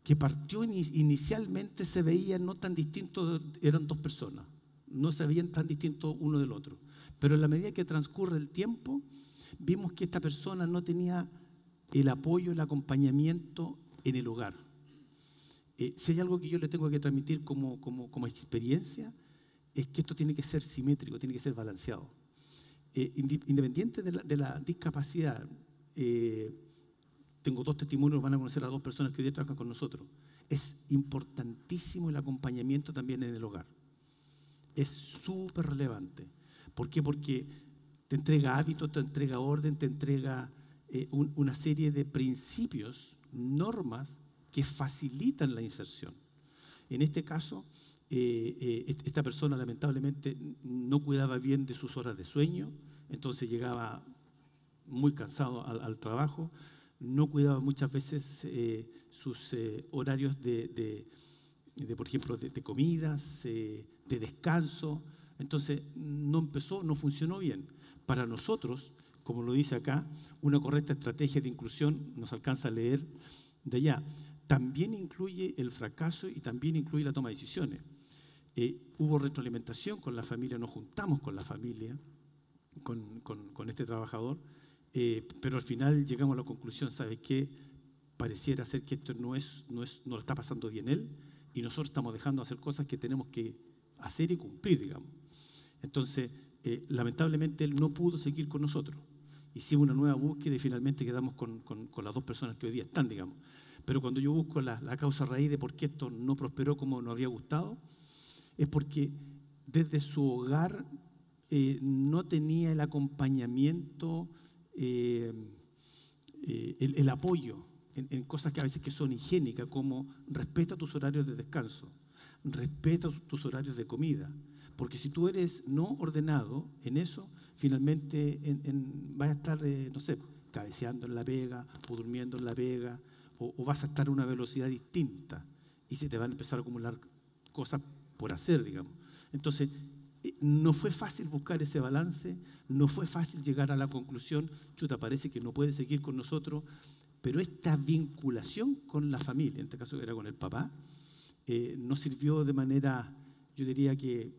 que partió inicialmente se veía no tan distinto, eran dos personas, no se veían tan distintos uno del otro. Pero en la medida que transcurre el tiempo, vimos que esta persona no tenía el apoyo, el acompañamiento en el hogar. Si hay algo que yo le tengo que transmitir como experiencia, es que esto tiene que ser simétrico, tiene que ser balanceado. Independiente de la discapacidad, tengo dos testimonios, van a conocer a dos personas que hoy día trabajan con nosotros. Es importantísimo el acompañamiento también en el hogar. Es súper relevante. ¿Por qué? Porque te entrega hábitos, te entrega orden, te entrega una serie de principios, normas que facilitan la inserción. En este caso, esta persona lamentablemente no cuidaba bien de sus horas de sueño, entonces llegaba muy cansado al trabajo, no cuidaba muchas veces sus horarios por ejemplo, de comidas, de descanso. Entonces no funcionó bien. Para nosotros, como lo dice acá, una correcta estrategia de inclusión, nos alcanza a leer de allá, también incluye el fracaso y también incluye la toma de decisiones. Hubo retroalimentación con la familia, nos juntamos con la familia, con este trabajador, pero al final llegamos a la conclusión, ¿sabes qué? Pareciera ser que esto no lo está pasando bien él, y nosotros estamos dejando de hacer cosas que tenemos que hacer y cumplir, digamos. Entonces, lamentablemente él no pudo seguir con nosotros. Hicimos una nueva búsqueda y finalmente quedamos con las dos personas que hoy día están, digamos. Pero cuando yo busco la causa raíz de por qué esto no prosperó como nos habría gustado, es porque desde su hogar no tenía el acompañamiento, el apoyo en cosas que a veces que son higiénicas, como respeta tus horarios de descanso, respeta tus horarios de comida. Porque si tú eres no ordenado en eso, finalmente vas a estar, no sé, cabeceando en la pega o durmiendo en la pega, o vas a estar a una velocidad distinta y se te van a empezar a acumular cosas por hacer, digamos. Entonces, no fue fácil buscar ese balance, no fue fácil llegar a la conclusión, chuta, parece que no puede seguir con nosotros, pero esta vinculación con la familia, en este caso era con el papá, nos sirvió de manera, yo diría que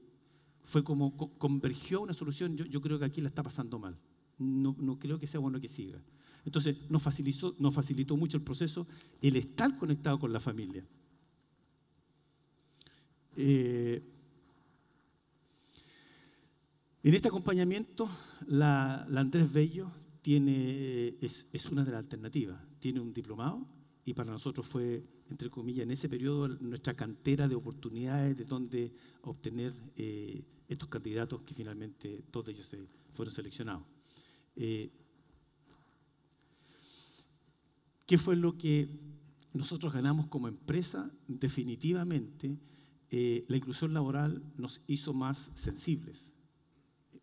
fue como convergió una solución. Yo creo que aquí la está pasando mal, no creo que sea bueno que siga. Entonces nos facilitó mucho el proceso el estar conectado con la familia. En este acompañamiento, la Andrés Bello es una de las alternativas. Tiene un diplomado y para nosotros fue, entre comillas, en ese periodo nuestra cantera de oportunidades de donde obtener estos candidatos que finalmente todos ellos fueron seleccionados. ¿Qué fue lo que nosotros ganamos como empresa? Definitivamente, la inclusión laboral nos hizo más sensibles.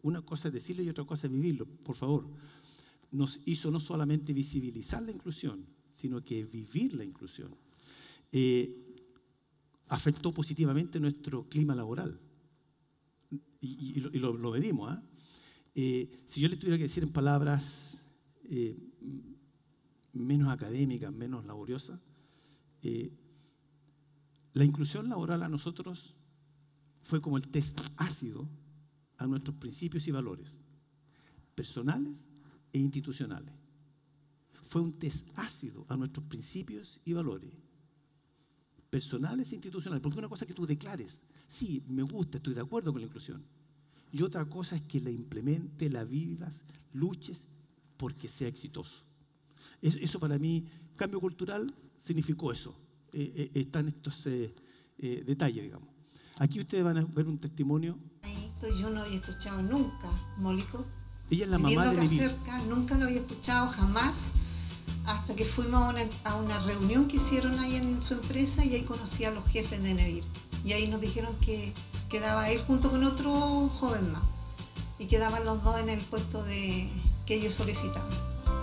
Una cosa es decirlo y otra cosa es vivirlo, por favor. Nos hizo no solamente visibilizar la inclusión, sino que vivir la inclusión. Afectó positivamente nuestro clima laboral. Y lo medimos. Si yo le tuviera que decir en palabras menos académicas, menos laboriosas, la inclusión laboral a nosotros fue como el test ácido a nuestros principios y valores, personales e institucionales. Fue un test ácido a nuestros principios y valores, personales e institucionales, porque una cosa es que tú declares, sí, me gusta, estoy de acuerdo con la inclusión, y otra cosa es que la implementes, la vivas, luches porque sea exitoso. Eso para mí, cambio cultural significó eso. Están estos detalles, digamos. Aquí ustedes van a ver un testimonio. Yo no había escuchado nunca Mólico. Ella es la mamá de Neville. Nunca lo había escuchado, jamás, hasta que fuimos a una reunión que hicieron ahí en su empresa y ahí conocí a los jefes de Neville. Y ahí nos dijeron que quedaba él junto con otro joven más. Y quedaban los dos en el puesto que ellos solicitaban.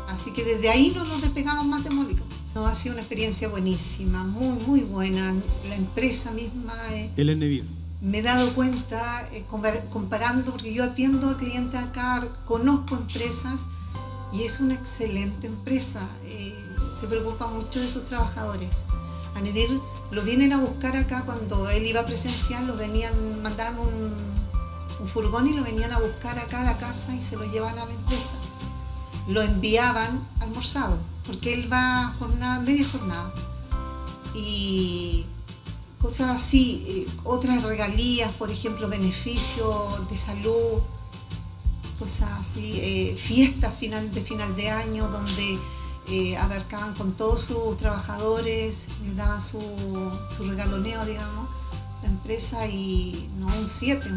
Así que desde ahí no nos despegamos más de Mólico. No, ha sido una experiencia buenísima, muy, muy buena. La empresa misma... Él es Neville. Me he dado cuenta, comparando, porque yo atiendo a clientes acá, conozco empresas y es una excelente empresa. Se preocupa mucho de sus trabajadores. A Nevir lo vienen a buscar acá cuando él iba presencial, mandaban un furgón y lo venían a buscar acá a la casa y se lo llevaban a la empresa. Lo enviaban almorzado, porque él va media jornada. Y cosas así, otras regalías, por ejemplo, beneficios de salud, cosas así, fiestas de final de año donde abarcaban con todos sus trabajadores, les daban su regaloneo, digamos, la empresa, y no, un 7.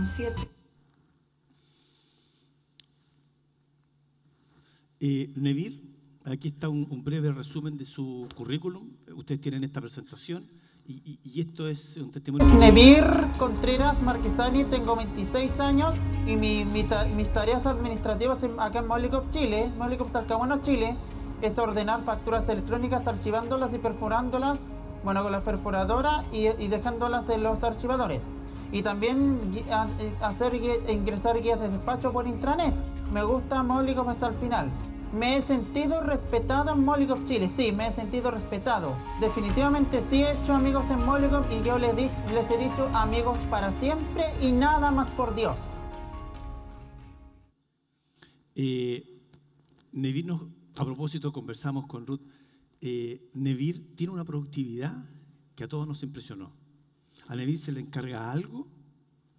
Nevir, aquí está un breve resumen de su currículum. Ustedes tienen esta presentación y esto es un testimonio. Nevir Contreras Marquesani, tengo 26 años y mis tareas administrativas acá en Molicop, Chile, Molicop Talcahuano, Chile, es ordenar facturas electrónicas, archivándolas y perforándolas, bueno, con la perforadora y dejándolas en los archivadores. Y también ingresar guías de despacho por intranet. Me gusta Molicop hasta el final. Me he sentido respetado en Molicop Chile, sí, me he sentido respetado. Definitivamente sí he hecho amigos en Molicop y yo les he dicho amigos para siempre y nada más por Dios. Nevir, a propósito, conversamos con Ruth. Nevir tiene una productividad que a todos nos impresionó. A Nevir se le encarga algo,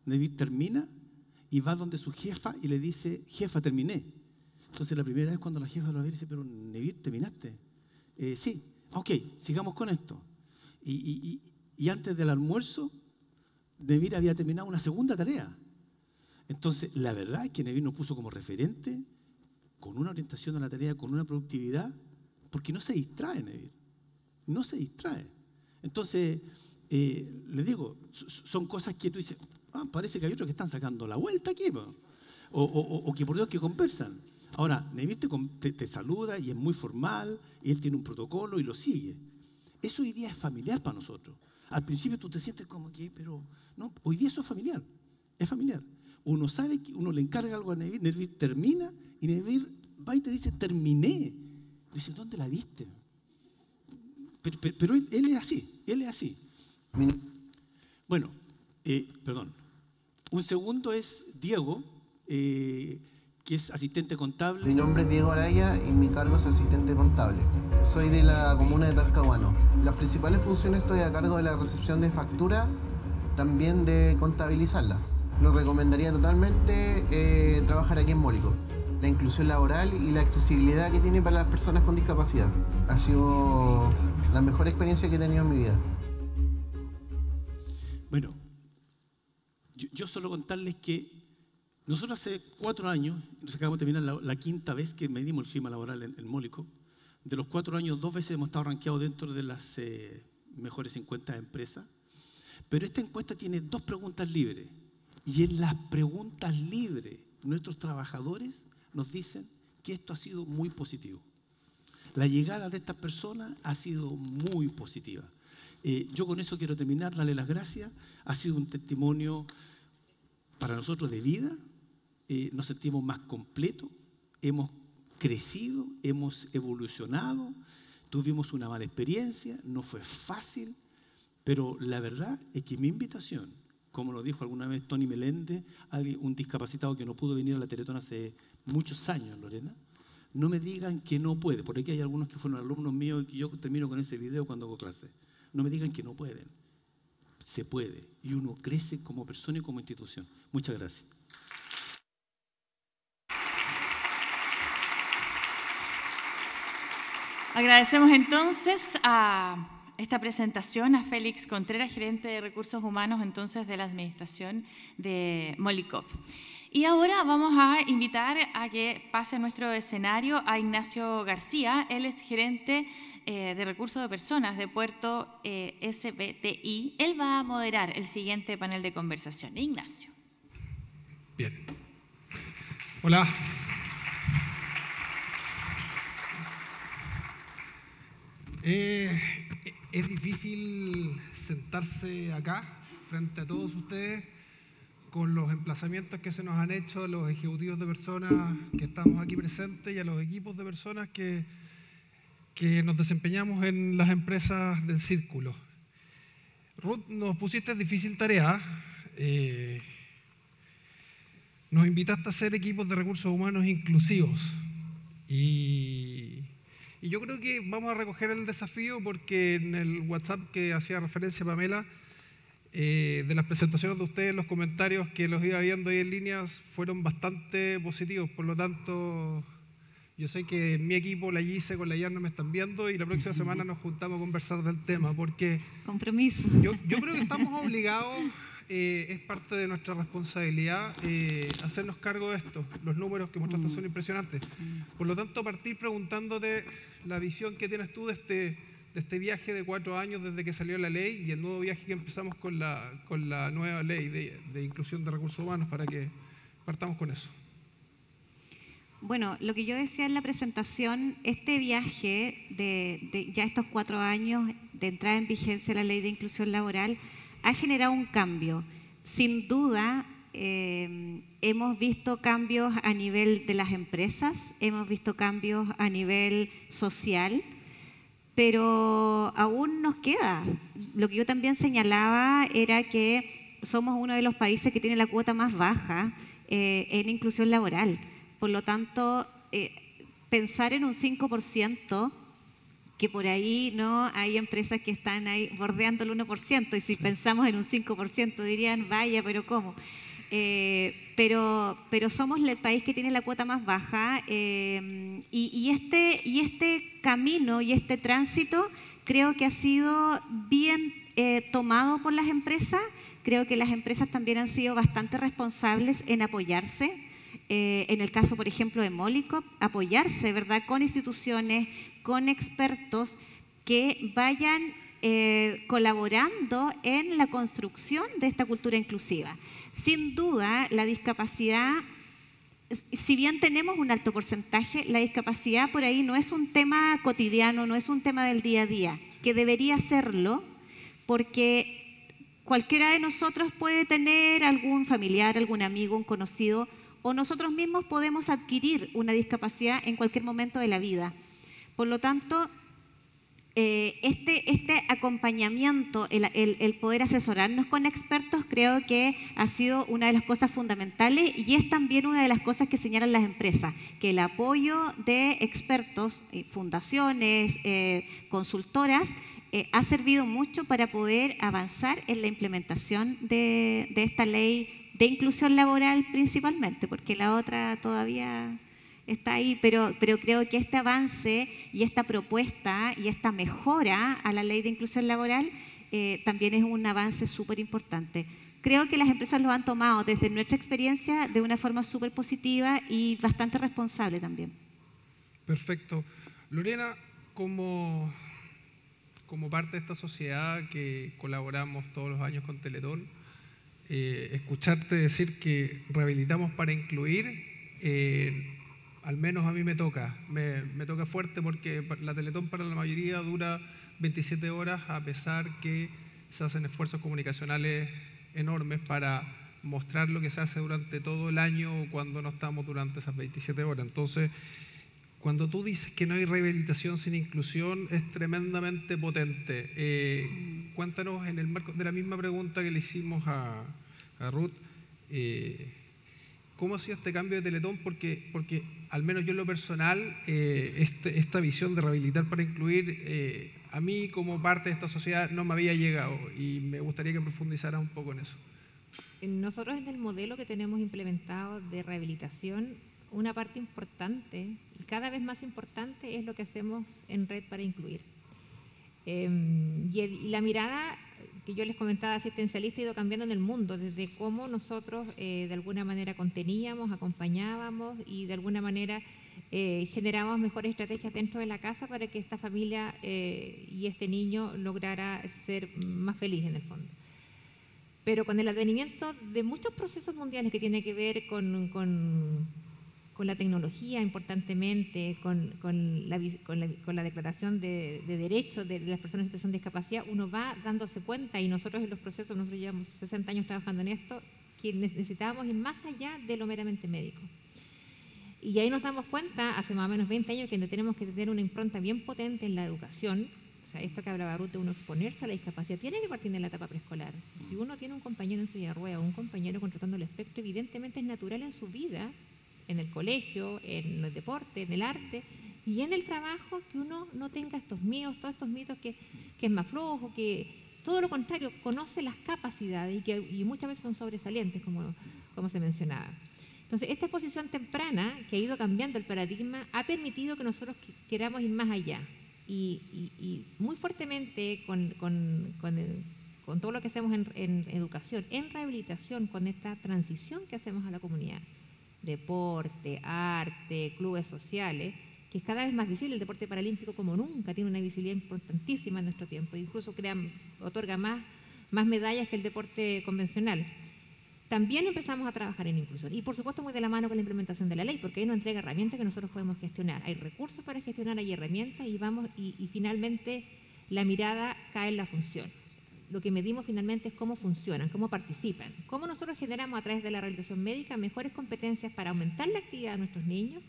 Nevir termina y va donde su jefa y le dice, jefa, terminé. Entonces la primera vez cuando la jefa lo ve dice, pero Nevir, ¿terminaste? Sí, ok, sigamos con esto. Y antes del almuerzo, Nevir había terminado una segunda tarea. Entonces, la verdad es que Nevir nos puso como referente, con una orientación a la tarea, con una productividad, porque no se distrae, Nevir. No se distrae. Entonces, le digo, son cosas que tú dices, parece que hay otros que están sacando la vuelta aquí, o que por Dios que conversan. Ahora, Nevir te saluda y es muy formal, y él tiene un protocolo y lo sigue. Eso hoy día es familiar para nosotros. Al principio tú te sientes como que, pero no, hoy día eso es familiar, es familiar. Uno sabe que uno le encarga algo a Nevir, Nevir termina y Nevir va y te dice, terminé. Y dice, ¿dónde la viste? Pero él es así, él es así. Bueno, perdón. Un segundo es Diego, que es asistente contable. Mi nombre es Diego Araya y mi cargo es asistente contable. Soy de la comuna de Talcahuano. Las principales funciones estoy a cargo de la recepción de factura, también de contabilizarla. Lo recomendaría totalmente trabajar aquí en Molicop. La inclusión laboral y la accesibilidad que tiene para las personas con discapacidad. Ha sido la mejor experiencia que he tenido en mi vida. Bueno, yo solo contarles que nosotros hace 4 años, nos acabamos de terminar la 5ª vez que medimos el clima laboral en Molicop. De los 4 años, 2 veces hemos estado rankeados dentro de las mejores 50 empresas. Pero esta encuesta tiene 2 preguntas libres. Y en las preguntas libres, nuestros trabajadores nos dicen que esto ha sido muy positivo. La llegada de estas personas ha sido muy positiva. Yo con eso quiero terminar, darle las gracias. Ha sido un testimonio para nosotros de vida. Nos sentimos más completos, hemos crecido, hemos evolucionado, tuvimos una mala experiencia, no fue fácil, pero la verdad es que mi invitación, como lo dijo alguna vez Tony Meléndez, un discapacitado que no pudo venir a la Teletón hace muchos años, Lorena, no me digan que no puede, porque aquí hay algunos que fueron alumnos míos y que yo termino con ese video cuando hago clase. No me digan que no pueden, se puede, y uno crece como persona y como institución. Muchas gracias. Agradecemos entonces a esta presentación a Félix Contreras, gerente de Recursos Humanos entonces de la Administración de Molicop. Y ahora vamos a invitar a que pase a nuestro escenario a Ignacio García. Él es gerente de Recursos de Personas de Puerto SBTI. Él va a moderar el siguiente panel de conversación. Ignacio. Bien. Hola. Es difícil sentarse acá frente a todos ustedes con los emplazamientos que se nos han hecho a los ejecutivos de personas que estamos aquí presentes y a los equipos de personas que que nos desempeñamos en las empresas del círculo. Ruth, nos pusiste difícil tarea. Nos invitaste a hacer equipos de recursos humanos inclusivos. Y yo creo que vamos a recoger el desafío porque en el WhatsApp que hacía referencia Pamela, de las presentaciones de ustedes, los comentarios que los iba viendo ahí en línea fueron bastante positivos. Por lo tanto, yo sé que en mi equipo, la Gise con la Yarna me están viendo y la próxima semana nos juntamos a conversar del tema porque compromiso. Yo creo que estamos obligados, es parte de nuestra responsabilidad hacernos cargo de esto. Los números que mostraste son impresionantes. Por lo tanto, partir preguntándote la visión que tienes tú de este viaje de 4 años desde que salió la ley y el nuevo viaje que empezamos con la nueva ley de inclusión de recursos humanos, para que partamos con eso. Bueno, lo que yo decía en la presentación, este viaje de ya estos 4 años de entrada en vigencia de la ley de inclusión laboral ha generado un cambio. Sin duda, hemos visto cambios a nivel de las empresas, hemos visto cambios a nivel social, pero aún nos queda. Lo que yo también señalaba era que somos uno de los países que tiene la cuota más baja en inclusión laboral. Por lo tanto, pensar en un 5%, que por ahí no hay empresas que están ahí bordeando el 1%, y si pensamos en un 5% dirían, vaya, pero ¿cómo? Pero somos el país que tiene la cuota más baja y este camino y este tránsito creo que ha sido bien tomado por las empresas. Creo que las empresas también han sido bastante responsables en apoyarse. En el caso, por ejemplo, de Molicop, apoyarse, ¿verdad?, con instituciones, con expertos que vayan colaborando en la construcción de esta cultura inclusiva. Sin duda, la discapacidad, si bien tenemos un alto porcentaje, la discapacidad por ahí no es un tema cotidiano, no es un tema del día a día, que debería serlo, porque cualquiera de nosotros puede tener algún familiar, algún amigo, un conocido, o nosotros mismos podemos adquirir una discapacidad en cualquier momento de la vida. Por lo tanto, este acompañamiento, el poder asesorarnos con expertos, creo que ha sido una de las cosas fundamentales y es también una de las cosas que señalan las empresas, que el apoyo de expertos, fundaciones, consultoras, ha servido mucho para poder avanzar en la implementación de esta ley de inclusión laboral principalmente, porque la otra todavía está ahí, pero creo que este avance y esta propuesta y esta mejora a la ley de inclusión laboral también es un avance súper importante. Creo que las empresas lo han tomado desde nuestra experiencia de una forma súper positiva y bastante responsable también. Perfecto. Lorena, como parte de esta sociedad que colaboramos todos los años con Teletón, escucharte decir que rehabilitamos para incluir, al menos a mí me toca fuerte, porque la Teletón para la mayoría dura 27 horas, a pesar que se hacen esfuerzos comunicacionales enormes para mostrar lo que se hace durante todo el año cuando no estamos durante esas 27 horas. Entonces, cuando tú dices que no hay rehabilitación sin inclusión, es tremendamente potente. Cuéntanos, en el marco de la misma pregunta que le hicimos a Ruth, ¿cómo ha sido este cambio de Teletón? Porque al menos yo en lo personal, esta visión de rehabilitar para incluir, a mí como parte de esta sociedad no me había llegado y me gustaría que profundizaras un poco en eso. Nosotros en el modelo que tenemos implementado de rehabilitación, una parte importante y cada vez más importante es lo que hacemos en Red para Incluir. Y la mirada que yo les comentaba asistencialista ha ido cambiando en el mundo, desde cómo nosotros de alguna manera conteníamos, acompañábamos y de alguna manera generábamos mejores estrategias dentro de la casa para que esta familia y este niño lograra ser más feliz en el fondo. Pero con el advenimiento de muchos procesos mundiales que tienen que ver con la tecnología importantemente, con la declaración de derechos de las personas en situación de discapacidad, uno va dándose cuenta, y nosotros en los procesos, nosotros llevamos 60 años trabajando en esto, que necesitábamos ir más allá de lo meramente médico. Y ahí nos damos cuenta, hace más o menos 20 años, que tenemos que tener una impronta bien potente en la educación. O sea, esto que hablaba Ruth de uno exponerse a la discapacidad, tiene que partir de la etapa preescolar. Si uno tiene un compañero en silla de ruedas o un compañero con trastorno del espectro, evidentemente es natural en su vida, en el colegio, en el deporte, en el arte y en el trabajo, que uno no tenga estos miedos, todos estos mitos que es más flojo, que todo lo contrario, conoce las capacidades y muchas veces son sobresalientes, como se mencionaba. Entonces, esta exposición temprana, que ha ido cambiando el paradigma, ha permitido que nosotros queramos ir más allá. Y muy fuertemente con todo lo que hacemos en educación, en rehabilitación, con esta transición que hacemos a la comunidad, deporte, arte, clubes sociales, que es cada vez más visible. El deporte paralímpico como nunca tiene una visibilidad importantísima en nuestro tiempo, incluso otorga más medallas que el deporte convencional. También empezamos a trabajar en inclusión y, por supuesto, muy de la mano con la implementación de la ley, porque ahí nos entrega herramientas que nosotros podemos gestionar. Hay recursos para gestionar, hay herramientas y finalmente la mirada cae en la función. Lo que medimos finalmente es cómo funcionan, cómo participan, cómo nosotros generamos a través de la rehabilitación médica mejores competencias para aumentar la actividad de nuestros niños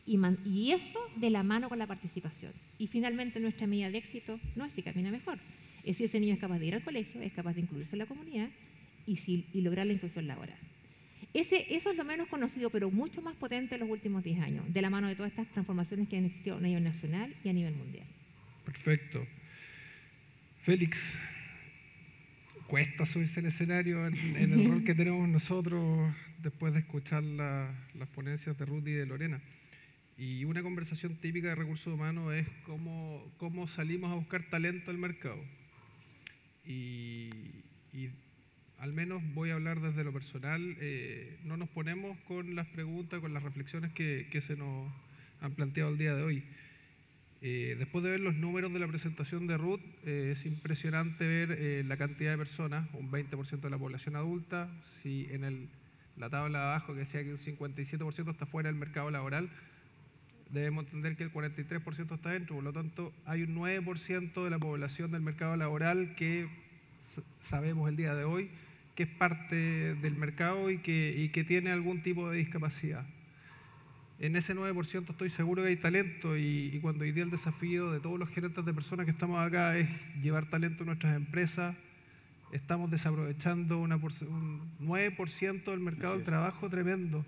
y eso de la mano con la participación. Y finalmente nuestra medida de éxito no es si camina mejor, es si ese niño es capaz de ir al colegio, es capaz de incluirse en la comunidad y lograr la inclusión laboral. Eso es lo menos conocido, pero mucho más potente en los últimos 10 años, de la mano de todas estas transformaciones que han existido a nivel nacional y a nivel mundial. Perfecto. Félix, cuesta subirse al escenario en el rol que tenemos nosotros después de escuchar las ponencias de Ruth y de Lorena. Y una conversación típica de recursos humanos es cómo salimos a buscar talento al mercado. Y al menos voy a hablar desde lo personal, no nos ponemos con las preguntas, con las reflexiones que se nos han planteado el día de hoy. Después de ver los números de la presentación de Ruth, es impresionante ver la cantidad de personas, un 20% de la población adulta, si en la tabla de abajo que decía que un 57% está fuera del mercado laboral, debemos entender que el 43% está dentro, por lo tanto hay un 9% de la población del mercado laboral que sabemos el día de hoy que es parte del mercado y que tiene algún tipo de discapacidad. En ese 9% estoy seguro que hay talento y cuando hoy día el desafío de todos los gerentes de personas que estamos acá es llevar talento a nuestras empresas, estamos desaprovechando un 9% del mercado del trabajo tremendo.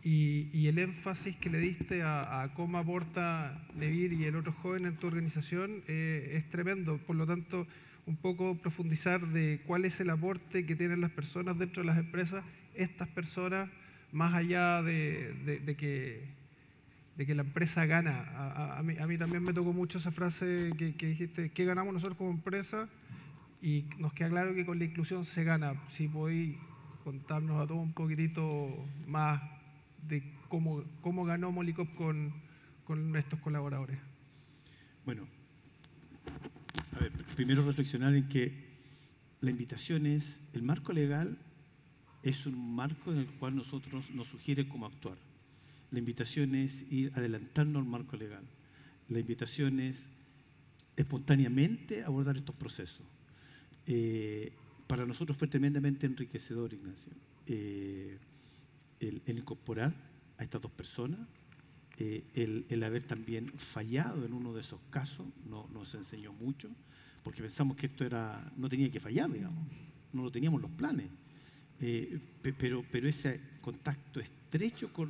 Y el énfasis que le diste a cómo aporta Nevir y el otro joven en tu organización es tremendo. Por lo tanto, un poco profundizar de cuál es el aporte que tienen las personas dentro de las empresas, estas personas, más allá de que la empresa gana. A mí también me tocó mucho esa frase que dijiste, ¿qué ganamos nosotros como empresa? Y nos queda claro que con la inclusión se gana. Si podéis contarnos a todos un poquitito más de cómo ganó Molicop con estos colaboradores. Bueno, a ver, primero reflexionar en que la invitación es, el marco legal es un marco en el cual nosotros nos sugiere cómo actuar. La invitación es ir adelantando al marco legal. La invitación es espontáneamente abordar estos procesos. Para nosotros fue tremendamente enriquecedor, Ignacio, el incorporar a estas dos personas, el haber también fallado en uno de esos casos nos enseñó mucho, porque pensamos que esto no tenía que fallar, digamos, no lo teníamos en los planes, pero ese contacto estrecho con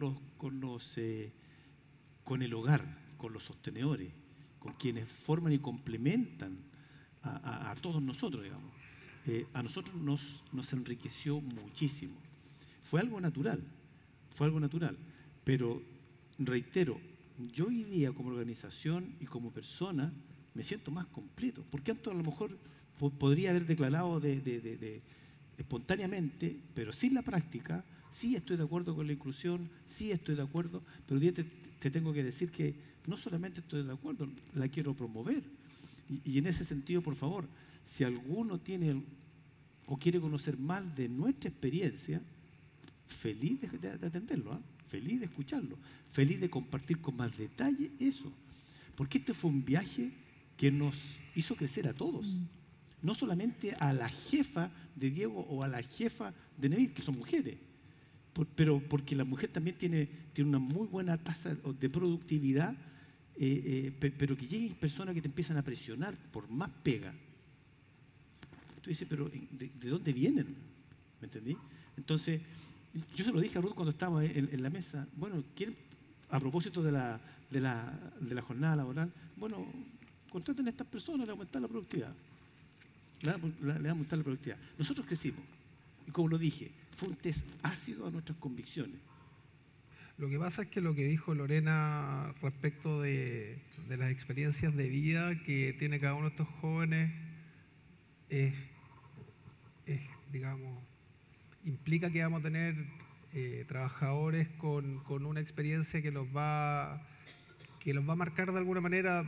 el hogar, con los sostenedores, con quienes forman y complementan a todos nosotros, digamos, a nosotros nos enriqueció muchísimo. Fue algo natural, pero reitero, yo hoy día como organización y como persona me siento más completo, porque antes a lo mejor podría haber declarado espontáneamente, pero sin la práctica, sí estoy de acuerdo con la inclusión, sí estoy de acuerdo, pero hoy día te tengo que decir que no solamente estoy de acuerdo, la quiero promover. Y en ese sentido, por favor, si alguno tiene o quiere conocer más de nuestra experiencia, feliz de atenderlo, feliz de escucharlo, feliz de compartir con más detalle eso. Porque este fue un viaje que nos hizo crecer a todos. No solamente a la jefa de Diego o a la jefa de Nevir, que son mujeres. pero porque la mujer también tiene una muy buena tasa de productividad, pero que lleguen personas que te empiezan a presionar por más pega. Tú dices, pero ¿de dónde vienen? ¿Me entendí? Entonces, yo se lo dije a Ruth cuando estábamos en la mesa. Bueno, a propósito de la jornada laboral, bueno, contraten a estas personas, le aumentar la productividad. Le va a aumentar la productividad. Nosotros crecimos. Y como lo dije, fue un test ácido a nuestras convicciones. Lo que pasa es que lo que dijo Lorena respecto de las experiencias de vida que tiene cada uno de estos jóvenes digamos, implica que vamos a tener trabajadores con una experiencia que los va a marcar de alguna manera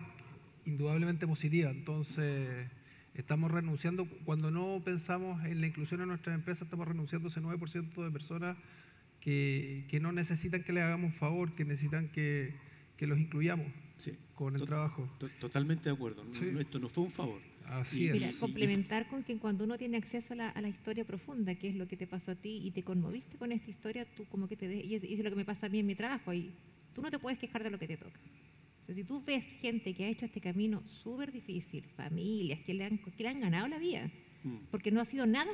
indudablemente positiva. Entonces, estamos renunciando, cuando no pensamos en la inclusión en nuestras empresas, estamos renunciando a ese 9% de personas que no necesitan que les hagamos un favor, que necesitan que los incluyamos con el trabajo. Totalmente de acuerdo. Sí. Esto no fue un favor. Así es. Mira, complementar con que cuando uno tiene acceso a la historia profunda, que es lo que te pasó a ti y te conmoviste con esta historia, tú como que y eso es lo que me pasa a mí en mi trabajo, y tú no te puedes quejar de lo que te toca. O sea, si tú ves gente que ha hecho este camino súper difícil, familias que le han ganado la vida, porque no ha sido nada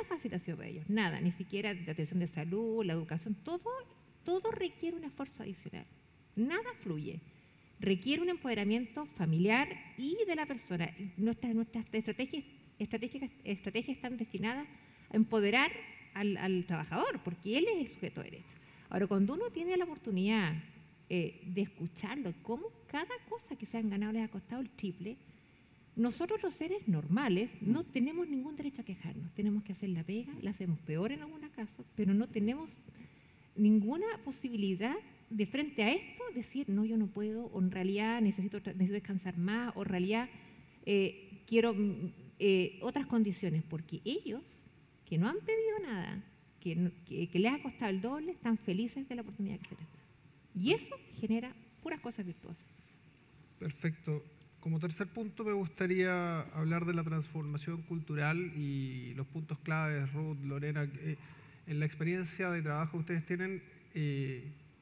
fácil ha sido para ellos, nada, ni siquiera la atención de salud, la educación, todo requiere un esfuerzo adicional, nada fluye. Requiere un empoderamiento familiar y de la persona. Nuestras estrategias están destinadas a empoderar al trabajador, porque él es el sujeto de derecho. Ahora, cuando uno tiene la oportunidad de escucharlo, cómo cada cosa que se han ganado les ha costado el triple, nosotros los seres normales no tenemos ningún derecho a quejarnos. Tenemos que hacer la pega, la hacemos peor en algunos casos, pero no tenemos ninguna posibilidad de frente a esto decir, no, yo no puedo, o en realidad necesito descansar más, o en realidad quiero otras condiciones, porque ellos, que no han pedido nada, que les ha costado el doble, están felices de la oportunidad que se les da. Y eso genera puras cosas virtuosas. Perfecto. Como tercer punto me gustaría hablar de la transformación cultural y los puntos claves, Ruth, Lorena, en la experiencia de trabajo que ustedes tienen,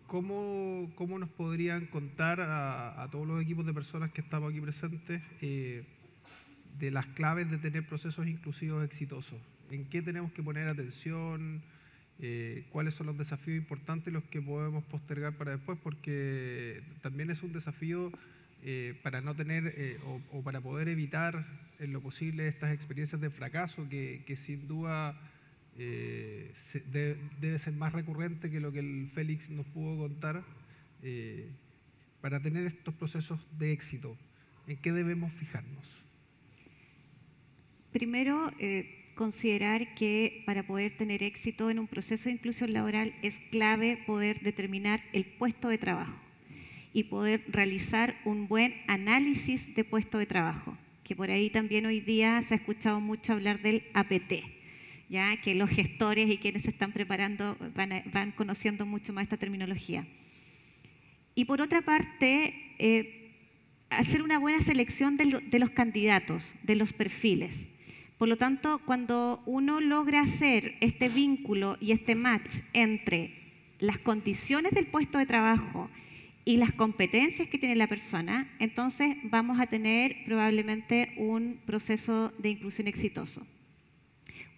¿cómo nos podrían contar a todos los equipos de personas que estamos aquí presentes de las claves de tener procesos inclusivos exitosos? ¿En qué tenemos que poner atención? ¿Cuáles son los desafíos importantes y los que podemos postergar para después? Porque también es un desafío para no tener o para poder evitar en lo posible estas experiencias de fracaso que sin duda debe ser más recurrente que lo que el Félix nos pudo contar, para tener estos procesos de éxito. ¿En qué debemos fijarnos? Primero, considerar que para poder tener éxito en un proceso de inclusión laboral es clave poder determinar el puesto de trabajo y poder realizar un buen análisis de puesto de trabajo, que por ahí también hoy día se ha escuchado mucho hablar del APT, ya que los gestores y quienes se están preparando van conociendo mucho más esta terminología. Y por otra parte, hacer una buena selección de los candidatos, de los perfiles. Por lo tanto, cuando uno logra hacer este vínculo y este match entre las condiciones del puesto de trabajo y las competencias que tiene la persona, entonces vamos a tener probablemente un proceso de inclusión exitoso.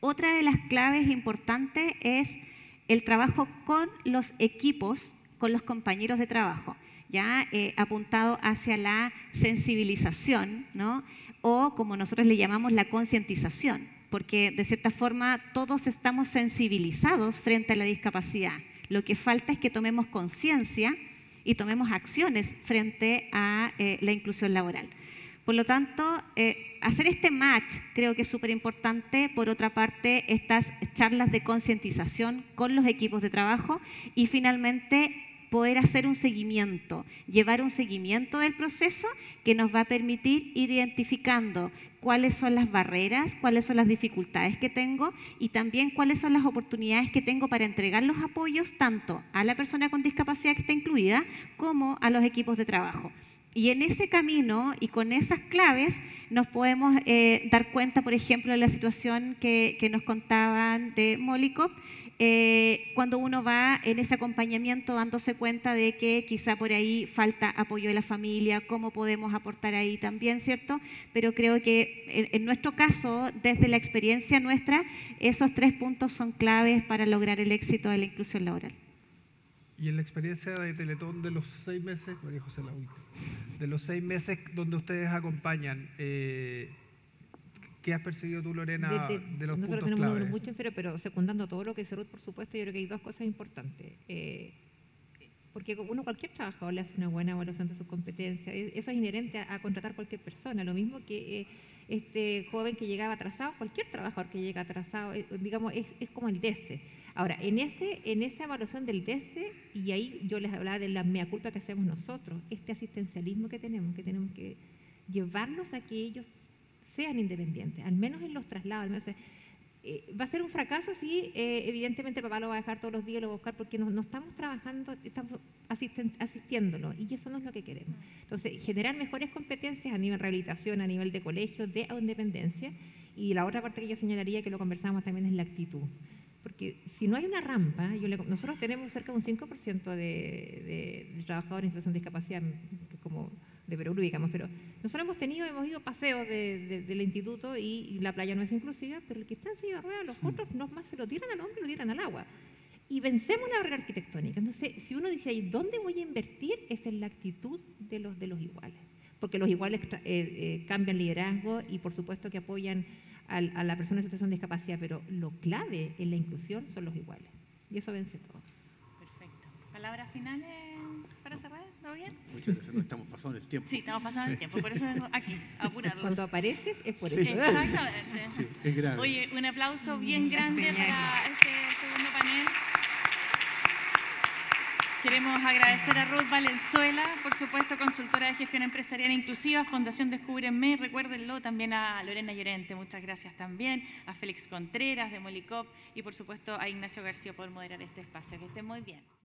Otra de las claves importantes es el trabajo con los equipos, con los compañeros de trabajo, ya apuntado hacia la sensibilización, ¿no? O como nosotros le llamamos la concientización, porque de cierta forma todos estamos sensibilizados frente a la discapacidad. Lo que falta es que tomemos conciencia y tomemos acciones frente a la inclusión laboral. Por lo tanto, hacer este match creo que es súper importante. Por otra parte, estas charlas de concientización con los equipos de trabajo y finalmente poder hacer un seguimiento, llevar un seguimiento del proceso que nos va a permitir ir identificando cuáles son las barreras, cuáles son las dificultades que tengo y también cuáles son las oportunidades que tengo para entregar los apoyos tanto a la persona con discapacidad que está incluida como a los equipos de trabajo. Y en ese camino y con esas claves nos podemos dar cuenta, por ejemplo, de la situación que nos contaban de Molicop, cuando uno va en ese acompañamiento dándose cuenta de que quizá por ahí falta apoyo de la familia, cómo podemos aportar ahí también, ¿cierto? Pero creo que en nuestro caso, desde la experiencia nuestra, esos 3 puntos son claves para lograr el éxito de la inclusión laboral. Y en la experiencia de Teletón de los 6 meses, María José, la última, de los 6 meses donde ustedes acompañan, ¿qué has percibido tú, Lorena, de los nosotros puntos tenemos un clave? número mucho inferior, pero secundando todo lo que dice Ruth, por supuesto, yo creo que hay 2 cosas importantes. Porque cualquier trabajador le hace una buena evaluación de sus competencias. Eso es inherente a contratar cualquier persona. Lo mismo que este joven que llegaba atrasado, cualquier trabajador que llega atrasado, digamos, es como el DESE. Ahora, en esa evaluación del DESE, y ahí yo les hablaba de la mea culpa que hacemos nosotros, este asistencialismo que tenemos que llevarlos a que ellos sean independientes, al menos en los traslados. Al menos, va a ser un fracaso si evidentemente el papá lo va a dejar todos los días, lo va a buscar, porque no estamos trabajando, estamos asistiéndolo, y eso no es lo que queremos. Entonces, generar mejores competencias a nivel de rehabilitación, a nivel de colegio, de independencia. Y la otra parte que yo señalaría, que lo conversamos también, es la actitud. Porque si no hay una rampa, nosotros tenemos cerca de un 5% de trabajadores en situación de discapacidad, como de Perú, digamos, pero nosotros hemos ido paseos del instituto y la playa no es inclusiva, pero el que está en silla de ruedas, los otros no más se lo tiran al hombro y lo tiran al agua. Y vencemos la barrera arquitectónica. Entonces, si uno dice, ¿dónde voy a invertir? Es en la actitud de los iguales. Porque los iguales cambian liderazgo y, por supuesto, que apoyan a la persona en situación de discapacidad, pero lo clave en la inclusión son los iguales. Y eso vence todo. Perfecto. ¿Palabras finales para cerrar? ¿Todo bien? Muchas veces no estamos pasando el tiempo. Sí, estamos pasando el tiempo, por eso vengo aquí, a apurarlos. Cuando apareces es por eso. Exactamente. Sí, es grave. Oye, un aplauso bien grande para este segundo panel. Queremos agradecer a Ruth Valenzuela, por supuesto, consultora de gestión empresarial inclusiva, Fundación Descúbrenme, recuérdenlo, también a Lorena Llorente, muchas gracias también, a Félix Contreras de Molicop y por supuesto a Ignacio García por moderar este espacio. Que estén muy bien.